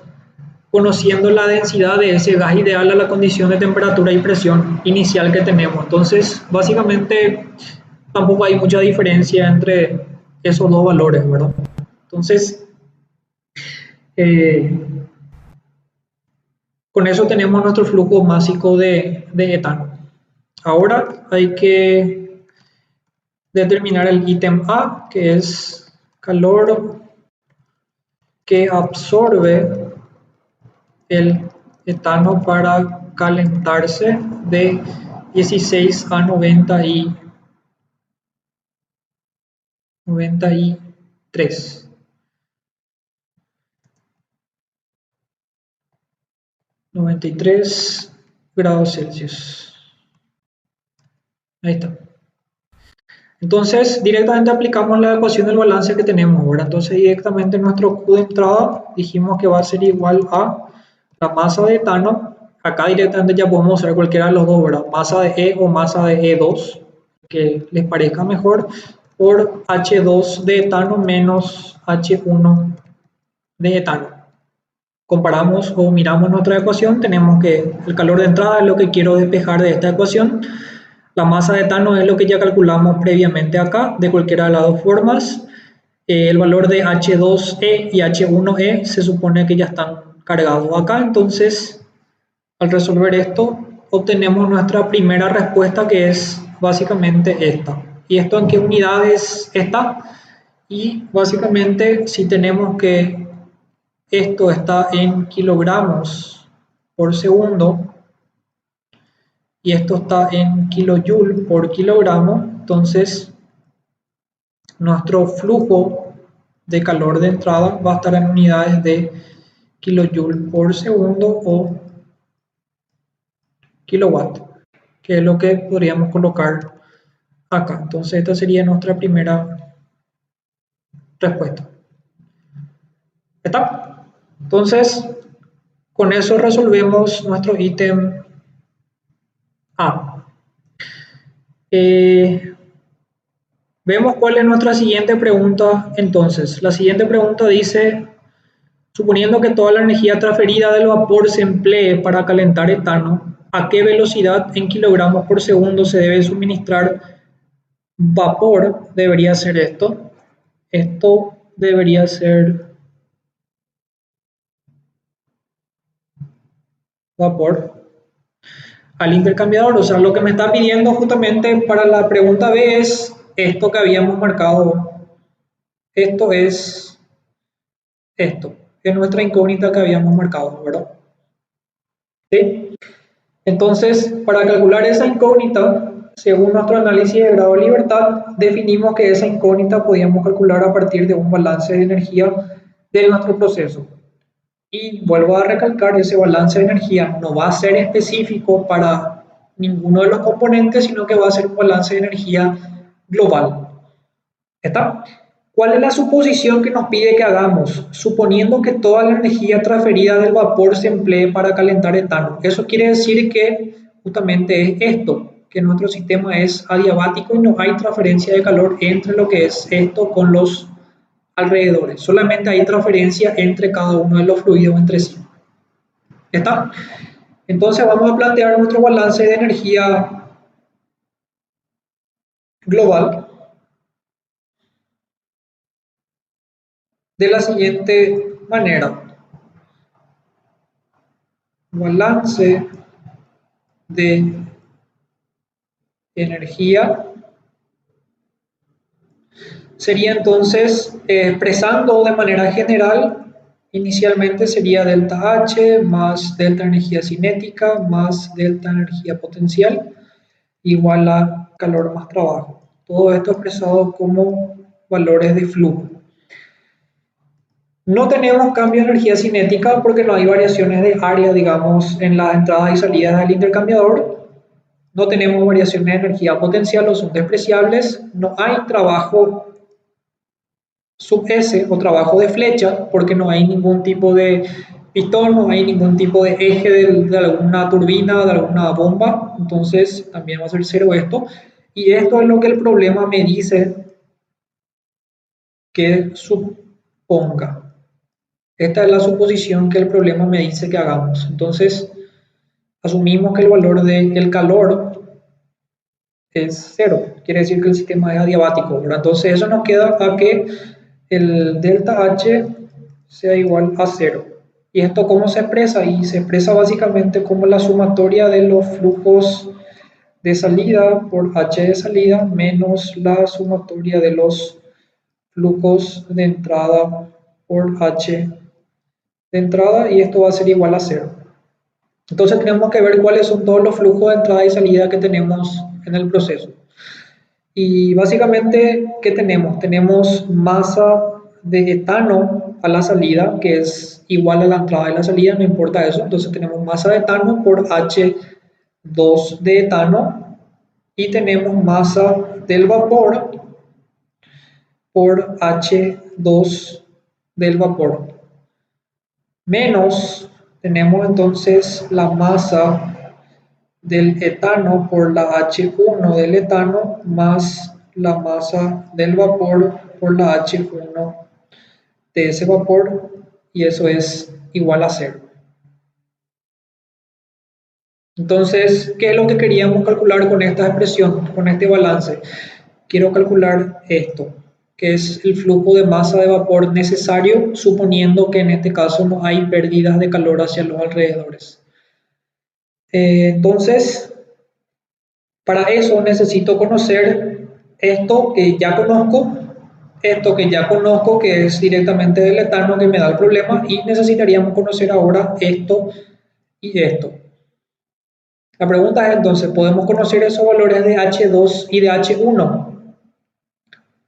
Speaker 1: conociendo la densidad de ese gas ideal a la condición de temperatura y presión inicial que tenemos. Entonces, básicamente, tampoco hay mucha diferencia entre esos dos valores, ¿verdad? Entonces, con eso tenemos nuestro flujo básico de etano. Ahora hay que determinar el ítem A, que es calor que absorbe el etano para calentarse de 16 a 93. 93 grados Celsius. Ahí está. Entonces, directamente aplicamos la ecuación del balance que tenemos, ¿verdad? Entonces, directamente nuestro Q de entrada dijimos que va a ser igual a la masa de etano. Acá directamente ya podemos usar cualquiera de los dos, ¿verdad? Masa de E o masa de E2, que les parezca mejor, por H2 de etano menos H1 de etano. Comparamos o miramos nuestra ecuación, tenemos que el calor de entrada es lo que quiero despejar de esta ecuación. La masa de etano es lo que ya calculamos previamente acá, de cualquiera de las dos formas. El valor de H2E y H1E se supone que ya están cargados acá, entonces al resolver esto obtenemos nuestra primera respuesta, que es básicamente esta. ¿Y esto en qué unidades está? Y básicamente si tenemos que esto está en kilogramos por segundo y esto está en kilojoule por kilogramo, entonces nuestro flujo de calor de entrada va a estar en unidades de kilojoule por segundo o kilowatt, que es lo que podríamos colocar acá. Entonces esta sería nuestra primera respuesta. ¿Está? Entonces, con eso resolvemos nuestro ítem A. Vemos cuál es nuestra siguiente pregunta. Entonces, la siguiente pregunta dice, suponiendo que toda la energía transferida del vapor se emplee para calentar etano, ¿a qué velocidad en kilogramos por segundo se debe suministrar vapor? Debería ser esto. Esto debería ser vapor al intercambiador. O sea, lo que me está pidiendo justamente para la pregunta B es esto que habíamos marcado. Esto es esto. Es nuestra incógnita que habíamos marcado, ¿verdad? ¿Sí? Entonces, para calcular esa incógnita, según nuestro análisis de grado de libertad, definimos que esa incógnita podíamos calcular a partir de un balance de energía de nuestro proceso. Y vuelvo a recalcar, ese balance de energía no va a ser específico para ninguno de los componentes, sino que va a ser un balance de energía global. ¿Está? ¿Cuál es la suposición que nos pide que hagamos? Suponiendo que toda la energía transferida del vapor se emplee para calentar etano. Eso quiere decir que justamente es esto, que nuestro sistema es adiabático y no hay transferencia de calor entre lo que es esto con los alrededores. Solamente hay transferencia entre cada uno de los fluidos entre sí. ¿Está? Entonces vamos a plantear nuestro balance de energía global de la siguiente manera. Balance de energía sería entonces, expresando de manera general, inicialmente sería delta H más delta energía cinética más delta energía potencial igual a calor más trabajo. Todo esto expresado como valores de flujo. No tenemos cambio de energía cinética porque no hay variaciones de área, digamos, en las entradas y salidas del intercambiador. No tenemos variaciones de energía potencial o son despreciables. No hay trabajo sub S o trabajo de flecha porque no hay ningún tipo de pistón, no hay ningún tipo de eje de alguna turbina, de alguna bomba. Entonces también va a ser cero esto. Y esto es lo que el problema me dice que suponga. Esta es la suposición que el problema me dice que hagamos. Entonces, asumimos que el valor del calor es cero. Quiere decir que el sistema es adiabático, ¿verdad? Entonces, eso nos queda a que el delta H sea igual a cero. ¿Y esto cómo se expresa? Y se expresa básicamente como la sumatoria de los flujos de salida por H de salida menos la sumatoria de los flujos de entrada por H de entrada, y esto va a ser igual a cero. Entonces tenemos que ver cuáles son todos los flujos de entrada y salida que tenemos en el proceso. Y básicamente, ¿qué tenemos? Tenemos masa de etano a la salida, que es igual a la entrada y la salida, no importa eso. Entonces tenemos masa de etano por H2 de etano y tenemos masa del vapor por H2 del vapor. Menos, tenemos entonces la masa del etano por la H1 del etano más la masa del vapor por la H1 de ese vapor, y eso es igual a cero. Entonces, ¿qué es lo que queríamos calcular con esta expresión, con este balance? Quiero calcular esto, que es el flujo de masa de vapor necesario, suponiendo que en este caso no hay pérdidas de calor hacia los alrededores. Entonces, para eso necesito conocer esto que ya conozco, que es directamente del etano que me da el problema, y necesitaríamos conocer ahora esto y esto. La pregunta es entonces, ¿podemos conocer esos valores de H2 y de H1?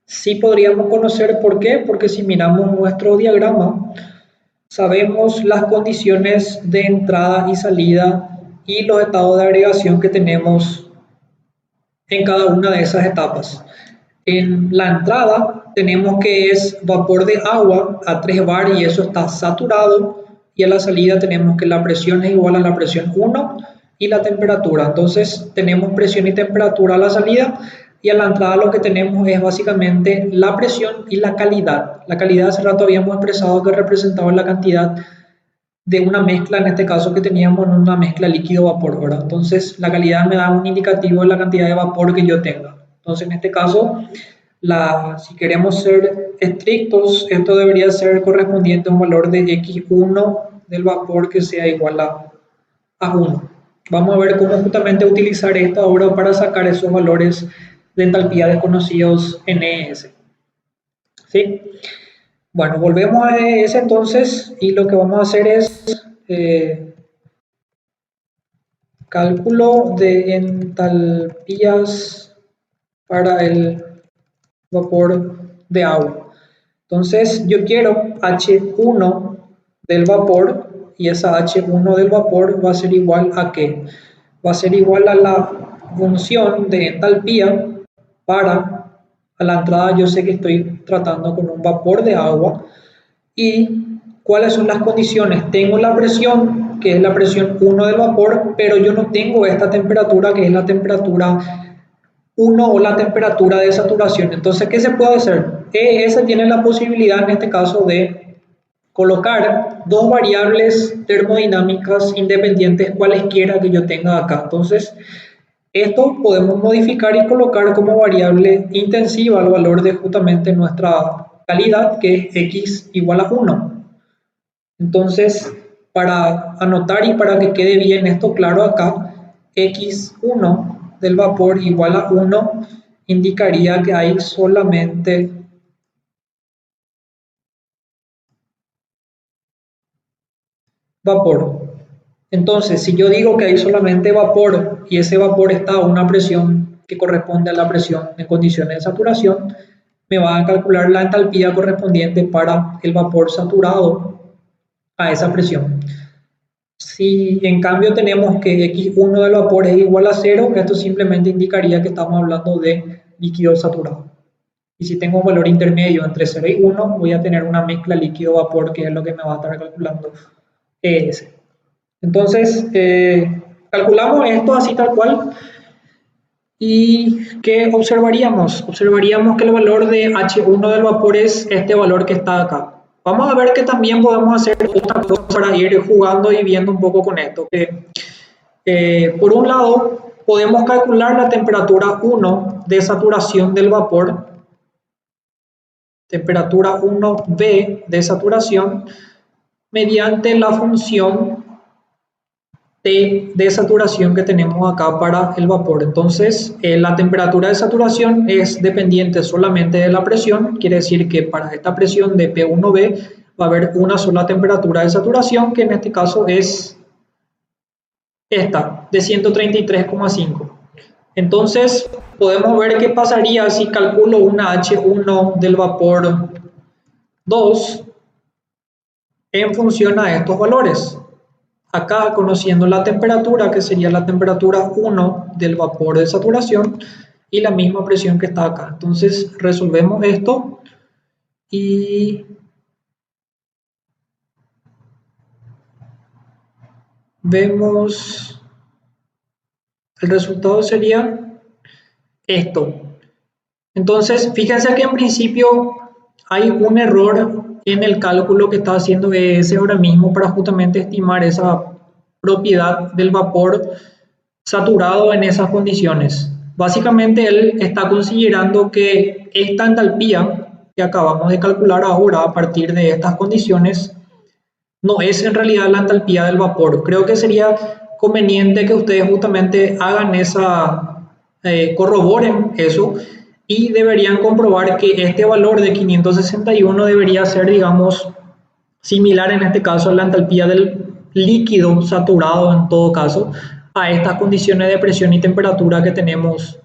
Speaker 1: Sí podríamos conocer. ¿Por qué? Porque si miramos nuestro diagrama, sabemos las condiciones de entrada y salida y los estados de agregación que tenemos en cada una de esas etapas. En la entrada tenemos que es vapor de agua a 3 bar y eso está saturado, y a la salida tenemos que la presión es igual a la presión 1 y la temperatura. Entonces tenemos presión y temperatura a la salida, y a la entrada lo que tenemos es básicamente la presión y la calidad. La calidad hace rato habíamos expresado que representaba la cantidad de una mezcla, en este caso que teníamos en una mezcla líquido-vapor, ¿verdad? Entonces la calidad me da un indicativo de la cantidad de vapor que yo tenga. Entonces en este caso, si queremos ser estrictos, esto debería ser correspondiente a un valor de X1 del vapor que sea igual a 1. Vamos a ver cómo justamente utilizar esto ahora para sacar esos valores de entalpía desconocidos en ES. ¿Sí? Bueno, volvemos a ES entonces, y lo que vamos a hacer es cálculo de entalpías para el vapor de agua. Entonces yo quiero H1 del vapor, y esa H1 del vapor va a ser igual a ¿qué? Va a ser igual a la función de entalpía para, a la entrada yo sé que estoy tratando con un vapor de agua, y cuáles son las condiciones. Tengo la presión, que es la presión 1 del vapor, pero yo no tengo esta temperatura, que es la temperatura 1 o la temperatura de saturación. Entonces, ¿qué se puede hacer? ES tiene la posibilidad en este caso de colocar dos variables termodinámicas independientes cualesquiera que yo tenga acá. Entonces, esto podemos modificar y colocar como variable intensiva el valor de justamente nuestra calidad, que es X igual a 1. Entonces, para anotar y para que quede bien esto claro acá, X1 del vapor igual a 1 indicaría que hay solamente vapor. Entonces, si yo digo que hay solamente vapor y ese vapor está a una presión que corresponde a la presión en condiciones de saturación, me va a calcular la entalpía correspondiente para el vapor saturado a esa presión. Si en cambio tenemos que X1 del vapor es igual a 0, esto simplemente indicaría que estamos hablando de líquido saturado. Y si tengo un valor intermedio entre 0 y 1, voy a tener una mezcla líquido-vapor, que es lo que me va a estar calculando ES. Entonces, calculamos esto así tal cual. ¿Y qué observaríamos? Observaríamos que el valor de H1 del vapor es este valor que está acá. Vamos a ver que también podemos hacer otra cosa para ir jugando y viendo un poco con esto. Por un lado, podemos calcular la temperatura 1 de saturación del vapor, temperatura 1B de saturación, mediante la función T de saturación que tenemos acá para el vapor. Entonces, la temperatura de saturación es dependiente solamente de la presión, quiere decir que para esta presión de P1B va a haber una sola temperatura de saturación, que en este caso es esta, de 133,5. Entonces, podemos ver qué pasaría si calculo una H1 del vapor 2 en función a estos valores. Acá, conociendo la temperatura, que sería la temperatura 1 del vapor de saturación, y la misma presión que está acá. Entonces, resolvemos esto y vemos, el resultado sería esto. Entonces, fíjense que en principio hay un error en el cálculo que está haciendo ES ahora mismo para justamente estimar esa propiedad del vapor saturado en esas condiciones. Básicamente él está considerando que esta entalpía que acabamos de calcular ahora a partir de estas condiciones no es en realidad la entalpía del vapor. Creo que sería conveniente que ustedes justamente hagan corroboren eso, y deberían comprobar que este valor de 561 debería ser, digamos, similar en este caso a la entalpía del líquido saturado, en todo caso, a estas condiciones de presión y temperatura que tenemos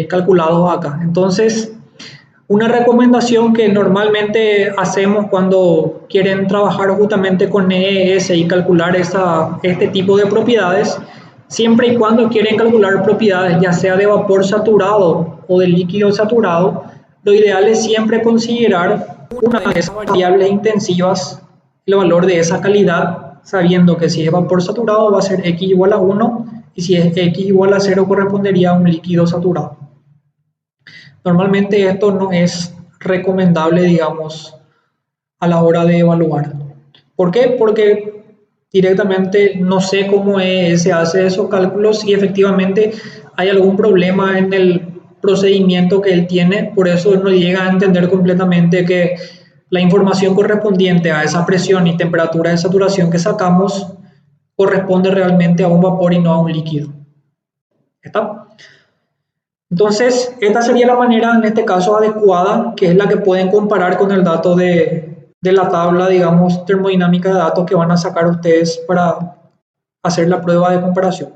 Speaker 1: calculados acá. Entonces, una recomendación que normalmente hacemos cuando quieren trabajar justamente con ES y calcular este tipo de propiedades Siempre y cuando quieren calcular propiedades, ya sea de vapor saturado o de líquido saturado, lo ideal es siempre considerar una de esas variables intensivas, el valor de esa calidad, sabiendo que si es vapor saturado va a ser X igual a 1 y si es X igual a 0 correspondería a un líquido saturado. Normalmente esto no es recomendable, digamos, a la hora de evaluar. ¿Por qué? Porque directamente no sé cómo se hace esos cálculos y efectivamente hay algún problema en el procedimiento que él tiene, por eso no llega a entender completamente que la información correspondiente a esa presión y temperatura de saturación que sacamos corresponde realmente a un vapor y no a un líquido. ¿Está? Entonces, esta sería la manera, en este caso, adecuada, que es la que pueden comparar con el dato de la tabla, digamos, termodinámica de datos que van a sacar ustedes para hacer la prueba de comparación.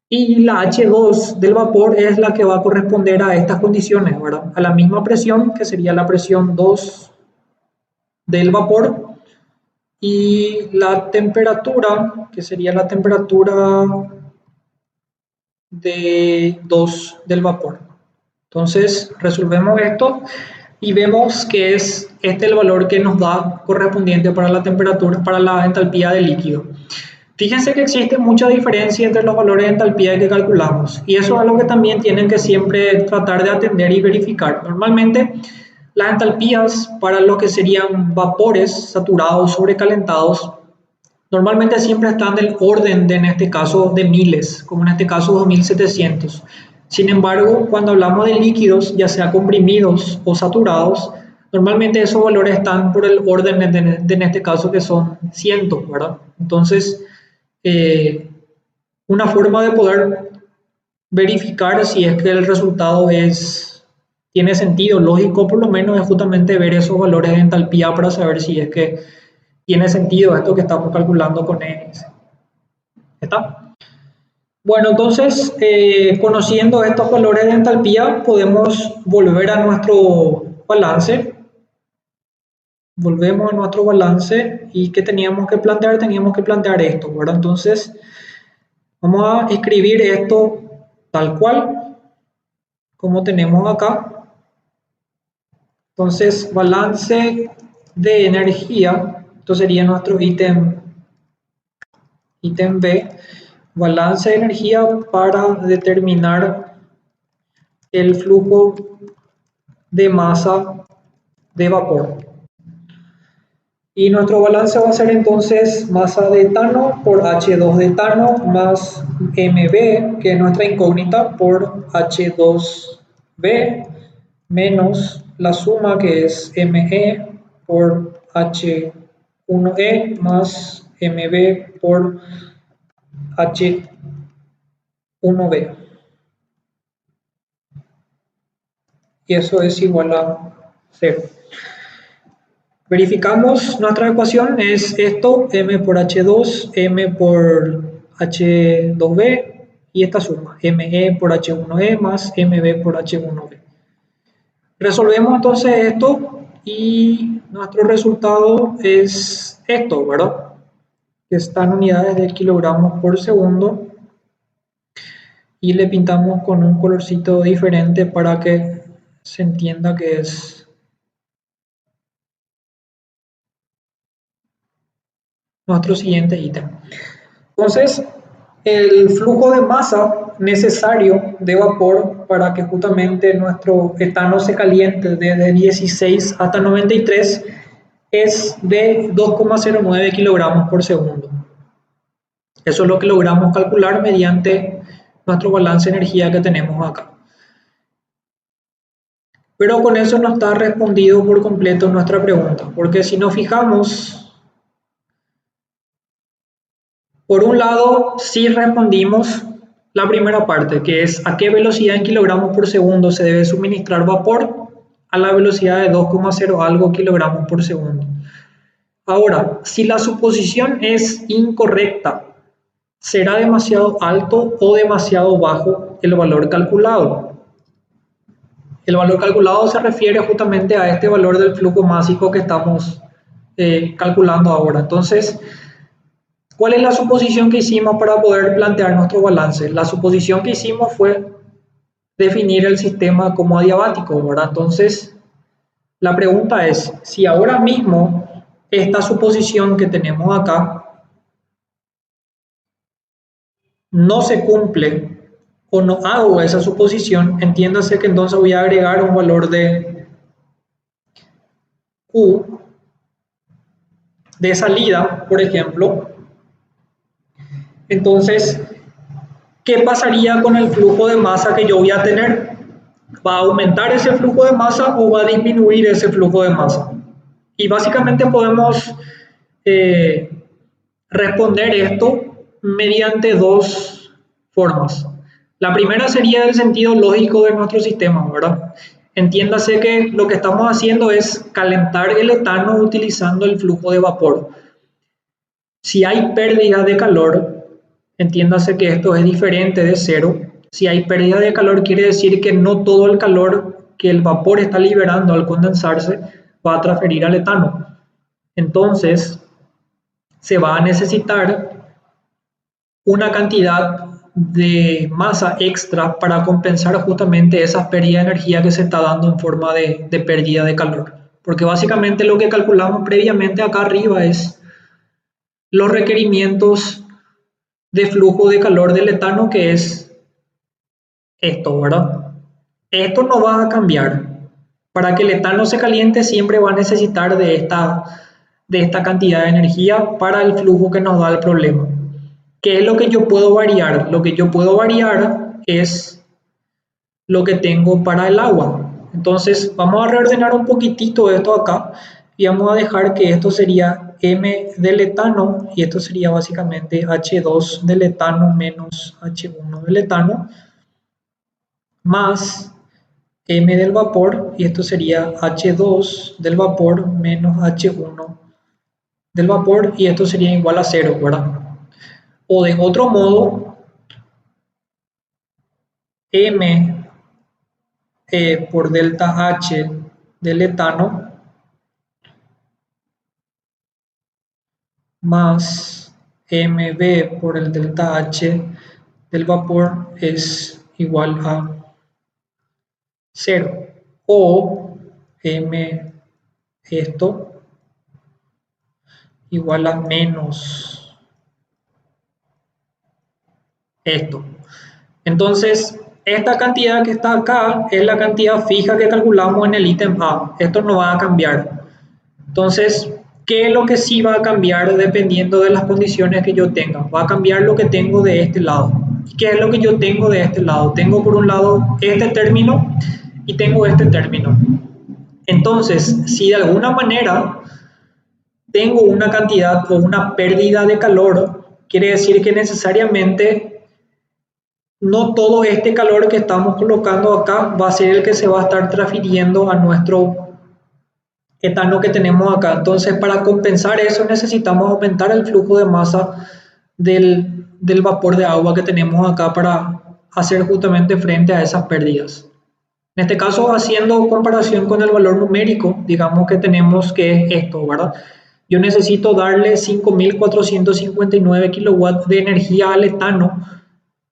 Speaker 1: Y la H2 del vapor es la que va a corresponder a estas condiciones, ¿verdad? A la misma presión, que sería la presión 2 del vapor, y la temperatura, que sería la temperatura de 2 del vapor. Entonces resolvemos esto y vemos que es este el valor que nos da correspondiente para la temperatura, para la entalpía del líquido. Fíjense que existe mucha diferencia entre los valores de entalpía que calculamos y eso es algo que también tienen que siempre tratar de atender y verificar. Normalmente las entalpías para lo que serían vapores saturados sobrecalentados normalmente siempre están del orden de, en este caso, de miles, como en este caso 2700. Sin embargo, cuando hablamos de líquidos, ya sea comprimidos o saturados, normalmente esos valores están por el orden de en este caso que son cientos, ¿verdad? Entonces, una forma de poder verificar si es que el resultado tiene sentido lógico, por lo menos es justamente ver esos valores de entalpía para saber si es que tiene sentido esto que estamos calculando con ENIACE. ¿Está? Bueno, entonces, conociendo estos valores de entalpía, podemos volver a nuestro balance. Volvemos a nuestro balance y ¿qué teníamos que plantear? Teníamos que plantear esto, ¿verdad? Entonces, vamos a escribir esto tal cual, como tenemos acá. Entonces, balance de energía, esto sería nuestro ítem B, balance de energía para determinar el flujo de masa de vapor. Y nuestro balance va a ser entonces masa de etano por H2 de etano más MB, que es nuestra incógnita, por H2B, menos la suma que es ME por H1E más MB por H1B. Y eso es igual a 0. Verificamos nuestra ecuación, es esto, m por H2, m por H2B y esta suma, me por H1E más mb por H1B. Resolvemos entonces esto y nuestro resultado es esto, ¿verdad? Que está en unidades de kilogramos por segundo y le pintamos con un colorcito diferente para que se entienda que es nuestro siguiente ítem. Entonces, el flujo de masa necesario de vapor para que justamente nuestro etano se caliente desde 16 hasta 93 es de 2,09 kilogramos por segundo. Eso es lo que logramos calcular mediante nuestro balance de energía que tenemos acá. Pero con eso no está respondido por completo nuestra pregunta, porque si nos fijamos, por un lado, sí respondimos la primera parte, que es a qué velocidad en kilogramos por segundo se debe suministrar vapor a la velocidad de 2,0 algo kilogramos por segundo. Ahora, si la suposición es incorrecta, ¿será demasiado alto o demasiado bajo el valor calculado? El valor calculado se refiere justamente a este valor del flujo másico que estamos calculando ahora. Entonces, ¿Cuál es la suposición que hicimos para poder plantear nuestro balance? La suposición que hicimos fue definir el sistema como adiabático, ¿verdad? Entonces, la pregunta es, si ahora mismo esta suposición que tenemos acá no se cumple o no hago esa suposición, entiéndase que entonces voy a agregar un valor de Q de salida, por ejemplo. Entonces, ¿qué pasaría con el flujo de masa que yo voy a tener? ¿Va a aumentar ese flujo de masa o va a disminuir ese flujo de masa? Y básicamente podemos eh, responder esto mediante dos formas. La primera sería el sentido lógico de nuestro sistema, ¿verdad? Entiéndase que lo que estamos haciendo es calentar el etano utilizando el flujo de vapor. Si hay pérdida de calor, entiéndase que esto es diferente de cero. Si hay pérdida de calor, quiere decir que no todo el calor que el vapor está liberando al condensarse va a transferir al etano. Entonces, se va a necesitar una cantidad de masa extra para compensar justamente esa pérdida de energía que se está dando en forma de pérdida de calor. Porque básicamente lo que calculamos previamente acá arriba es los requerimientos de flujo de calor del etano, que es esto, ¿verdad? Esto no va a cambiar. Para que el etano se caliente siempre va a necesitar de esta cantidad de energía para el flujo que nos da el problema. ¿Qué es lo que yo puedo variar? Lo que yo puedo variar es lo que tengo para el agua. Entonces vamos a reordenar un poquitito esto acá y vamos a dejar que esto sería M del etano y esto sería básicamente H2 del etano menos H1 del etano más M del vapor y esto sería H2 del vapor menos H1 del vapor y esto sería igual a cero, ¿verdad? O de otro modo, M por delta H del etano más mb por el delta H del vapor es igual a cero. O m esto igual a menos esto. Entonces, esta cantidad que está acá es la cantidad fija que calculamos en el ítem A. Esto no va a cambiar. Entonces, ¿qué es lo que sí va a cambiar dependiendo de las condiciones que yo tenga? Va a cambiar lo que tengo de este lado. ¿Qué es lo que yo tengo de este lado? Tengo por un lado este término y tengo este término. Entonces, si de alguna manera tengo una cantidad o una pérdida de calor, quiere decir que necesariamente no todo este calor que estamos colocando acá va a ser el que se va a estar transfiriendo a nuestro etano que tenemos acá. Entonces, para compensar eso necesitamos aumentar el flujo de masa del vapor de agua que tenemos acá para hacer justamente frente a esas pérdidas. En este caso, haciendo comparación con el valor numérico, digamos que tenemos que es esto, ¿verdad? Yo necesito darle 5.459 kilowatts de energía al etano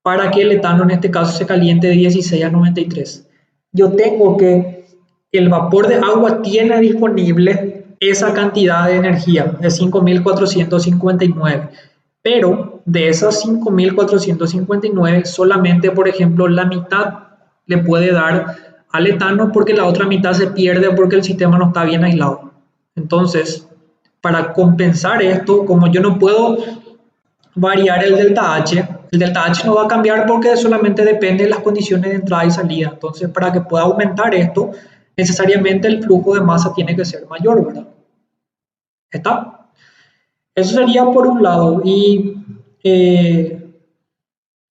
Speaker 1: para que el etano en este caso se caliente de 16 a 93. Yo tengo que el vapor de agua tiene disponible esa cantidad de energía de 5.459, pero de esas 5.459 solamente, por ejemplo, la mitad le puede dar al etano porque la otra mitad se pierde porque el sistema no está bien aislado. Entonces, para compensar esto, como yo no puedo variar el delta H no va a cambiar porque solamente depende de las condiciones de entrada y salida. Entonces, para que pueda aumentar esto, necesariamente el flujo de masa tiene que ser mayor, ¿verdad? ¿Está? Eso sería por un lado. Y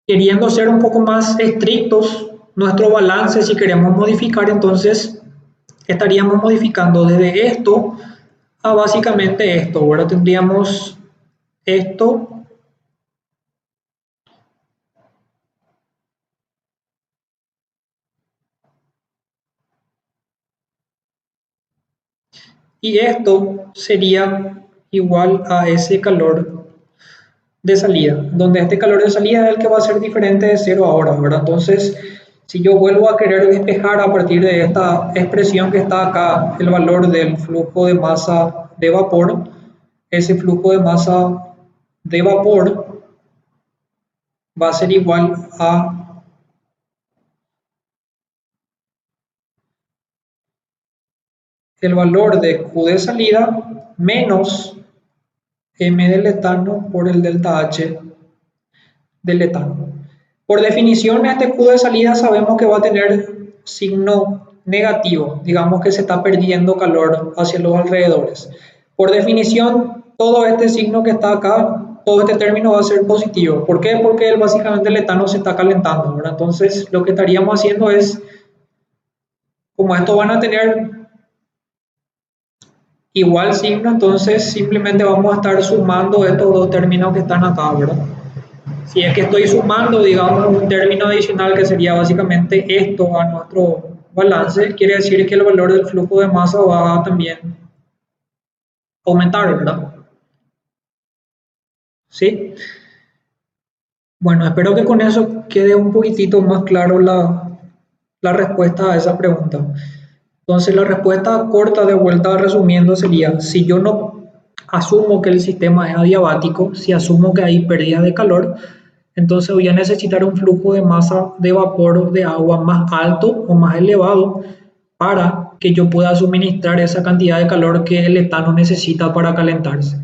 Speaker 1: queriendo ser un poco más estrictos, nuestro balance, si queremos modificar, entonces estaríamos modificando desde esto a básicamente esto. Ahora tendríamos esto y esto sería igual a ese calor de salida, donde este calor de salida es el que va a ser diferente de cero ahora, ¿verdad? Entonces, si yo vuelvo a querer despejar a partir de esta expresión que está acá, el valor del flujo de masa de vapor, ese flujo de masa de vapor va a ser igual a el valor de Q de salida menos M del etano por el delta H del etano. Por definición, este Q de salida sabemos que va a tener signo negativo, digamos que se está perdiendo calor hacia los alrededores. Por definición, todo este signo que está acá, todo este término va a ser positivo. ¿Por qué? Porque básicamente el etano se está calentando, ¿verdad? Entonces, lo que estaríamos haciendo es, como estos van a tener igual signo, entonces simplemente vamos a estar sumando estos dos términos que están acá, ¿verdad? Si es que estoy sumando, digamos, un término adicional que sería básicamente esto a nuestro balance, quiere decir que el valor del flujo de masa va a también aumentar, ¿verdad? ¿Sí? Bueno, espero que con eso quede un poquitito más claro la respuesta a esa pregunta. Entonces, la respuesta corta de vuelta resumiendo sería, si yo no asumo que el sistema es adiabático, si asumo que hay pérdida de calor, entonces voy a necesitar un flujo de masa de vapor o de agua más alto o más elevado para que yo pueda suministrar esa cantidad de calor que el etano necesita para calentarse.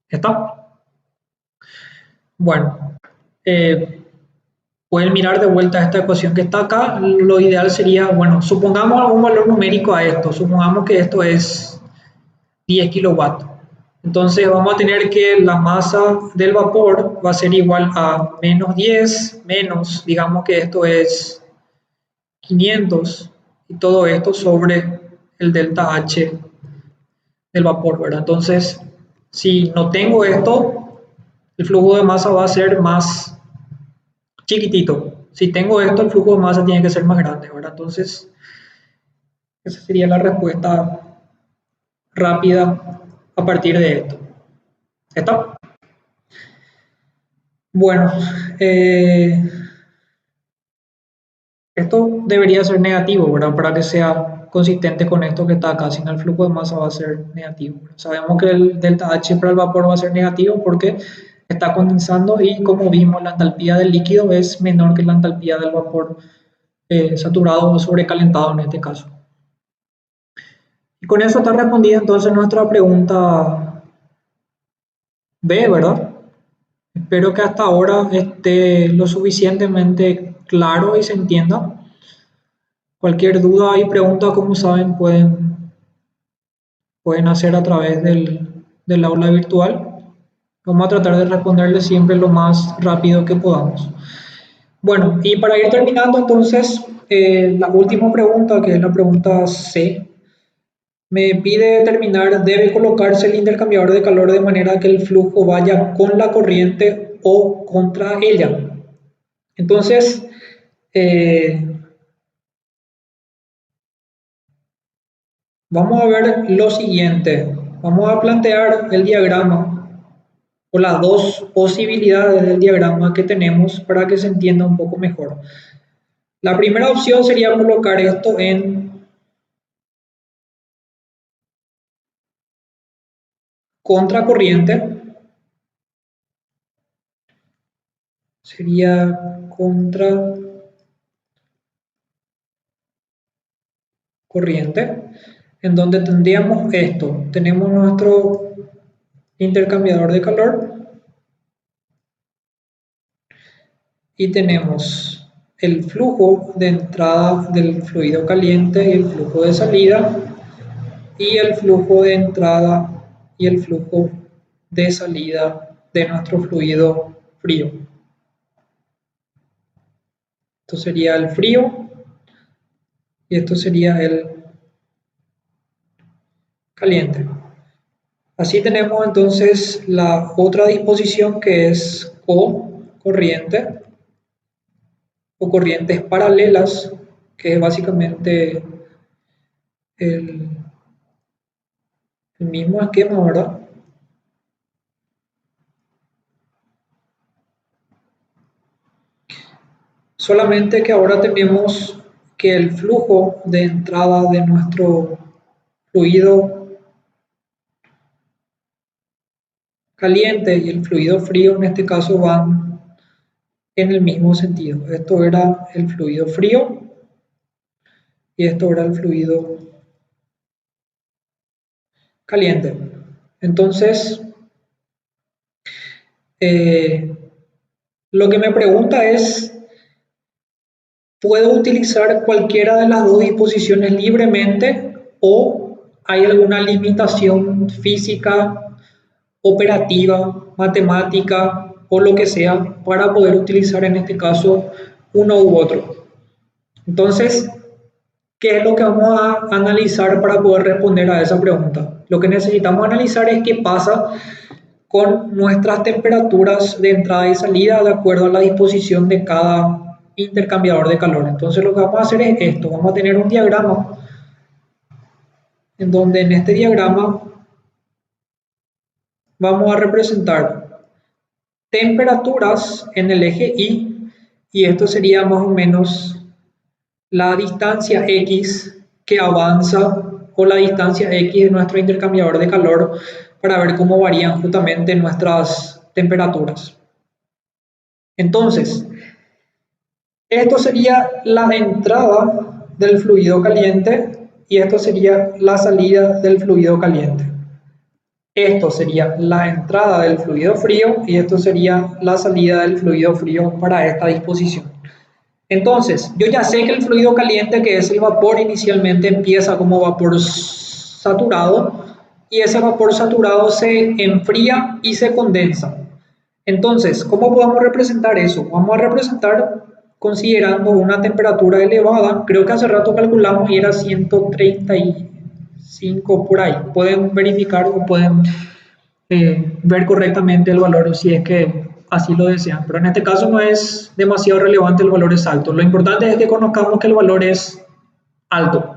Speaker 1: ¿Está? Bueno, eh, pueden mirar de vuelta esta ecuación que está acá. Lo ideal sería, bueno, supongamos algún valor numérico a esto. Supongamos que esto es 10 kilowatts. Entonces vamos a tener que la masa del vapor va a ser igual a menos 10, menos, digamos que esto es 500, y todo esto sobre el delta H del vapor, ¿verdad? Entonces, si no tengo esto, el flujo de masa va a ser más chiquitito. Si tengo esto, el flujo de masa tiene que ser más grande, ¿verdad? Entonces, esa sería la respuesta rápida a partir de esto. ¿Está? Bueno, eh, esto debería ser negativo, ¿verdad? Para que sea consistente con esto que está acá, si no el flujo de masa va a ser negativo. Sabemos que el delta H para el vapor va a ser negativo porque está condensando y como vimos la entalpía del líquido es menor que la entalpía del vapor saturado o sobrecalentado en este caso. Y con eso está respondida entonces nuestra pregunta B, ¿verdad? Espero que hasta ahora esté lo suficientemente claro y se entienda. Cualquier duda y pregunta, como saben, pueden hacer a través del aula virtual. Vamos a tratar de responderles siempre lo más rápido que podamos. Bueno, y para ir terminando, entonces, la última pregunta, que es la pregunta C, me pide determinar, debe colocarse el intercambiador de calor de manera que el flujo vaya con la corriente o contra ella. Entonces, vamos a ver lo siguiente. Vamos a plantear el diagrama o las dos posibilidades del diagrama que tenemos para que se entienda un poco mejor. La primera opción sería colocar esto en contracorriente. Sería contracorriente, en donde tendríamos esto. Tenemos nuestro intercambiador de calor y tenemos el flujo de entrada del fluido caliente y el flujo de salida, y el flujo de entrada y el flujo de salida de nuestro fluido frío. Esto sería el frío y esto sería el caliente. Así tenemos entonces la otra disposición que es corriente o corrientes paralelas, que es básicamente el, el mismo esquema, ¿verdad? solamente que ahora tenemos que el flujo de entrada de nuestro fluido caliente y el fluido frío en este caso van en el mismo sentido. Esto era el fluido frío y esto era el fluido caliente. Entonces, lo que me pregunta es, ¿puedo utilizar cualquiera de las dos disposiciones libremente o hay alguna limitación física, operativa, matemática o lo que sea para poder utilizar en este caso uno u otro? Entonces, ¿qué es lo que vamos a analizar para poder responder a esa pregunta? Lo que necesitamos analizar es qué pasa con nuestras temperaturas de entrada y salida de acuerdo a la disposición de cada intercambiador de calor. Entonces lo que vamos a hacer es esto, vamos a tener un diagrama en donde en este diagrama vamos a representar temperaturas en el eje y esto sería más o menos la distancia X que avanza o la distancia X de nuestro intercambiador de calor para ver cómo varían justamente nuestras temperaturas. Entonces, esto sería la entrada del fluido caliente y esto sería la salida del fluido caliente. Esto sería la entrada del fluido frío y esto sería la salida del fluido frío para esta disposición. Entonces, yo ya sé que el fluido caliente, que es el vapor, inicialmente empieza como vapor saturado y ese vapor saturado se enfría y se condensa. Entonces, ¿cómo podemos representar eso? Vamos a representar considerando una temperatura elevada. Creo que hace rato calculamos y era 135 por ahí. Pueden verificar o pueden ver correctamente el valor si es que así lo desean, pero en este caso no es demasiado relevante el valor exacto. Lo importante es que conozcamos que el valor es alto.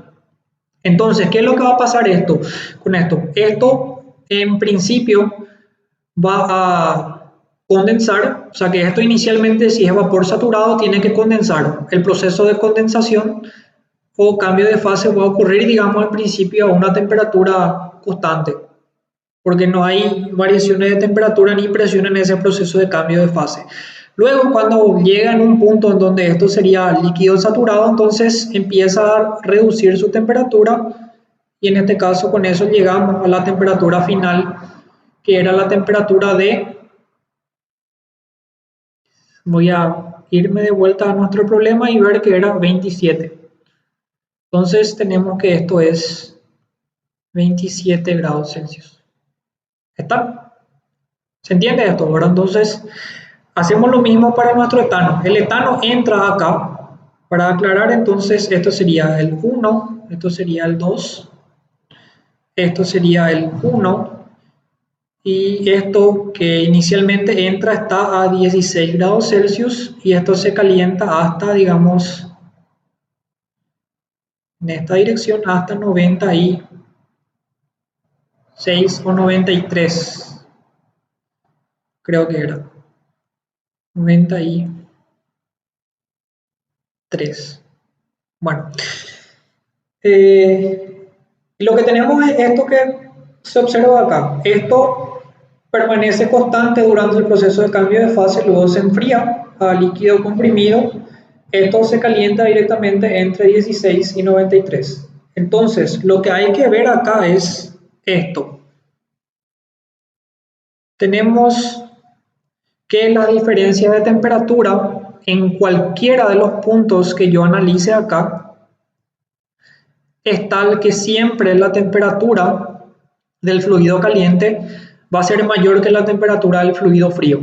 Speaker 1: Entonces, ¿qué es lo que va a pasar con esto? Esto en principio va a condensar, o sea que esto inicialmente, si es vapor saturado, tiene que condensar. El proceso de condensación o cambio de fase va a ocurrir, digamos, al principio a una temperatura constante, porque no hay variaciones de temperatura ni presión en ese proceso de cambio de fase. Luego, cuando llega en un punto en donde esto sería líquido saturado, entonces empieza a reducir su temperatura y en este caso con eso llegamos a la temperatura final, que era la temperatura de... Voy a irme de vuelta a nuestro problema y ver que era 27. Entonces tenemos que esto es 27 grados Celsius. ¿Está? ¿Se entiende esto? Ahora entonces hacemos lo mismo para nuestro etano. El etano entra acá. Para aclarar, entonces esto sería el 1, esto sería el 2, esto sería el 1 y esto que inicialmente entra está a 16 grados Celsius y esto se calienta hasta, digamos, en esta dirección hasta 96 o 93, creo que era 93. Bueno, lo que tenemos es esto que se observa acá. Esto permanece constante durante el proceso de cambio de fase, luego se enfría a líquido comprimido. Esto se calienta directamente entre 16 y 93. Entonces, lo que hay que ver acá es esto. Tenemos que la diferencia de temperatura en cualquiera de los puntos que yo analice acá es tal que siempre la temperatura del fluido caliente va a ser mayor que la temperatura del fluido frío.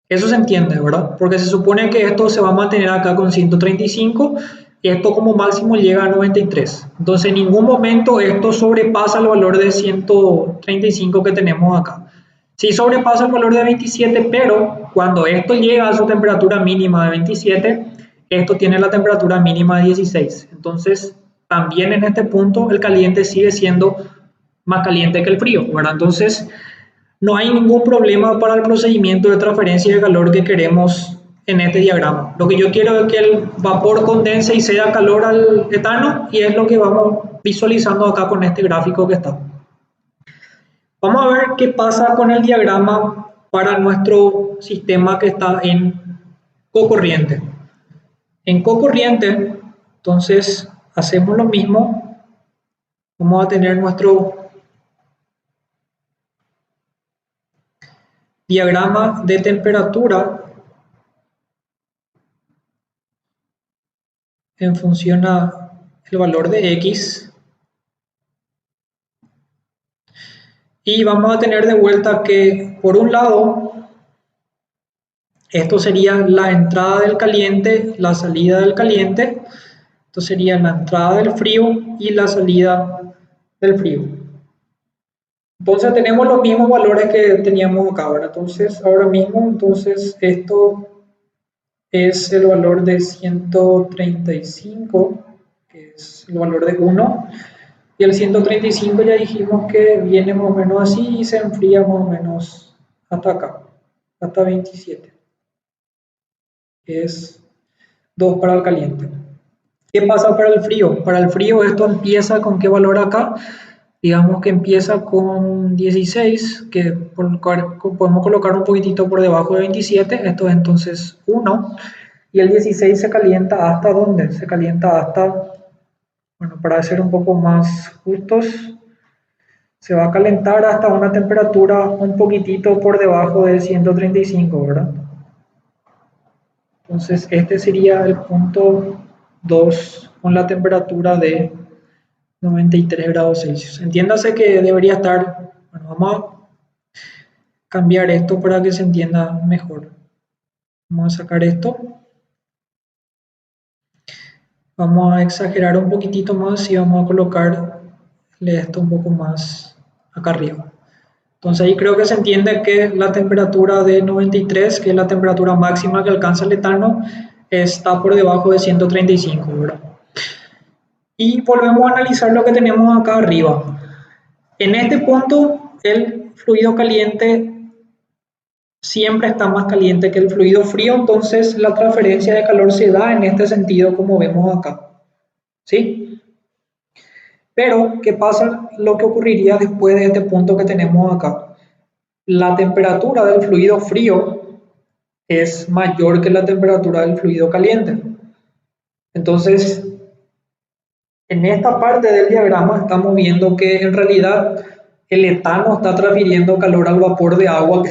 Speaker 1: Eso se entiende, ¿verdad? Porque se supone que esto se va a mantener acá con 135 y esto como máximo llega a 93. Entonces en ningún momento esto sobrepasa el valor de 135 que tenemos acá. Sí sobrepasa el valor de 27, pero cuando esto llega a su temperatura mínima de 27, esto tiene la temperatura mínima de 16. Entonces también en este punto el caliente sigue siendo más caliente que el frío, ¿verdad? Entonces no hay ningún problema para el procedimiento de transferencia de calor que queremos en este diagrama. Lo que yo quiero es que el vapor condense y ceda calor al etano, y es lo que vamos visualizando acá con este gráfico que está. Vamos a ver qué pasa con el diagrama para nuestro sistema que está en cocorriente. En cocorriente, entonces, hacemos lo mismo. Vamos a tener nuestro diagrama de temperatura en función a el valor de X. Y vamos a tener de vuelta que, por un lado, esto sería la entrada del caliente, la salida del caliente. Esto sería la entrada del frío y la salida del frío. Entonces tenemos los mismos valores que teníamos acá, ¿verdad? Entonces ahora mismo, entonces esto es el valor de 135, que es el valor de 1. Y el 135 ya dijimos que viene más o menos así y se enfría más o menos hasta acá, hasta 27. Es 2 para el caliente. ¿Qué pasa para el frío? Para el frío esto empieza con qué valor acá. Digamos que empieza con 16, que podemos colocar un poquitito por debajo de 27. Esto es entonces 1. Y el 16 se calienta hasta ¿dónde? Se calienta hasta, bueno, para ser un poco más justos, se va a calentar hasta una temperatura un poquitito por debajo de 135, ¿verdad? Entonces este sería el punto 2 con la temperatura de 93 grados Celsius. Entiéndase que debería estar, bueno, vamos a cambiar esto para que se entienda mejor. Vamos a sacar esto. Vamos a exagerar un poquitito más y vamos a colocarle esto un poco más acá arriba. Entonces ahí creo que se entiende que la temperatura de 93, que es la temperatura máxima que alcanza el etano, está por debajo de 135, ¿verdad? Y volvemos a analizar lo que tenemos acá arriba. En este punto, el fluido caliente siempre está más caliente que el fluido frío, entonces la transferencia de calor se da en este sentido como vemos acá. ¿Sí? Pero, ¿qué pasa? Lo que ocurriría después de este punto que tenemos acá. La temperatura del fluido frío es mayor que la temperatura del fluido caliente. Entonces, en esta parte del diagrama estamos viendo que en realidad el etano está transfiriendo calor al vapor de agua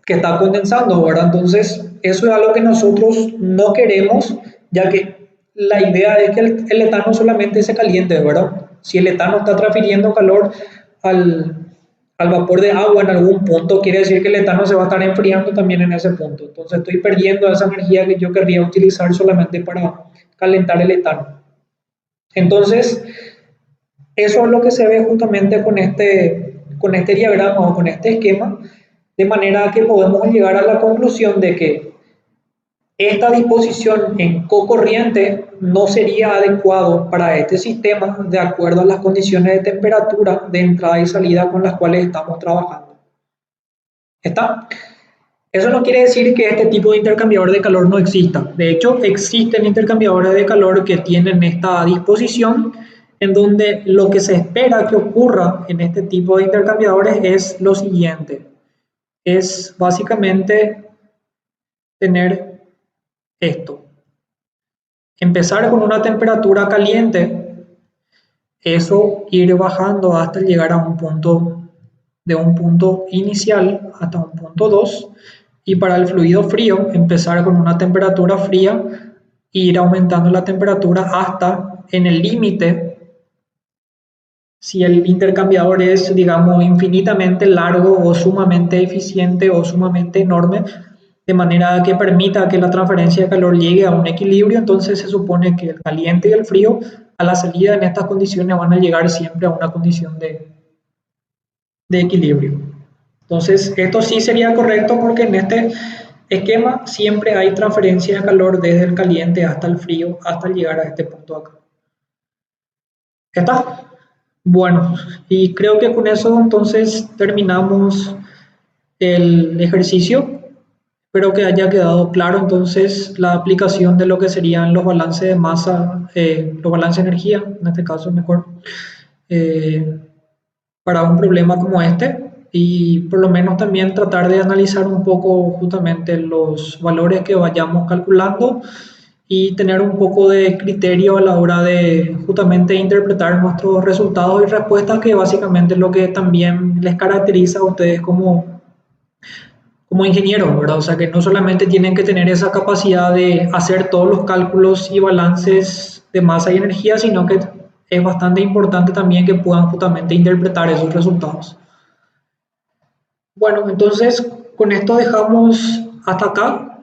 Speaker 1: que está condensando, ¿verdad? Entonces, eso es algo que nosotros no queremos, ya que la idea es que el etano solamente se caliente, ¿verdad? Si el etano está transfiriendo calor al vapor de agua en algún punto, quiere decir que el etano se va a estar enfriando también en ese punto. Entonces estoy perdiendo esa energía que yo querría utilizar solamente para calentar el etano. Entonces, eso es lo que se ve justamente con este diagrama o con este esquema, de manera que podemos llegar a la conclusión de que esta disposición en cocorriente no sería adecuado para este sistema de acuerdo a las condiciones de temperatura de entrada y salida con las cuales estamos trabajando. ¿Está? Eso no quiere decir que este tipo de intercambiador de calor no exista. De hecho, existen intercambiadores de calor que tienen esta disposición, en donde lo que se espera que ocurra en este tipo de intercambiadores es lo siguiente. Es básicamente tener esto. Empezar con una temperatura caliente, eso ir bajando hasta llegar a un punto, de un punto inicial hasta un punto 2, y para el fluido frío empezar con una temperatura fría e ir aumentando la temperatura hasta en el límite, si el intercambiador es, digamos, infinitamente largo o sumamente eficiente o sumamente enorme, de manera que permita que la transferencia de calor llegue a un equilibrio, entonces se supone que el caliente y el frío a la salida en estas condiciones van a llegar siempre a una condición de equilibrio. Entonces esto sí sería correcto porque en este esquema siempre hay transferencia de calor desde el caliente hasta el frío hasta llegar a este punto acá. ¿Está? Bueno, y creo que con eso entonces terminamos el ejercicio. Espero que haya quedado claro entonces la aplicación de lo que serían los balances de masa, los balances de energía, en este caso mejor, eh, para un problema como este, y por lo menos también tratar de analizar un poco justamente los valores que vayamos calculando y tener un poco de criterio a la hora de justamente interpretar nuestros resultados y respuestas, que básicamente es lo que también les caracteriza a ustedes como ingenieros, ¿verdad? O sea, que no solamente tienen que tener esa capacidad de hacer todos los cálculos y balances de masa y energía, sino que es bastante importante también que puedan justamente interpretar esos resultados. Bueno, entonces con esto dejamos hasta acá.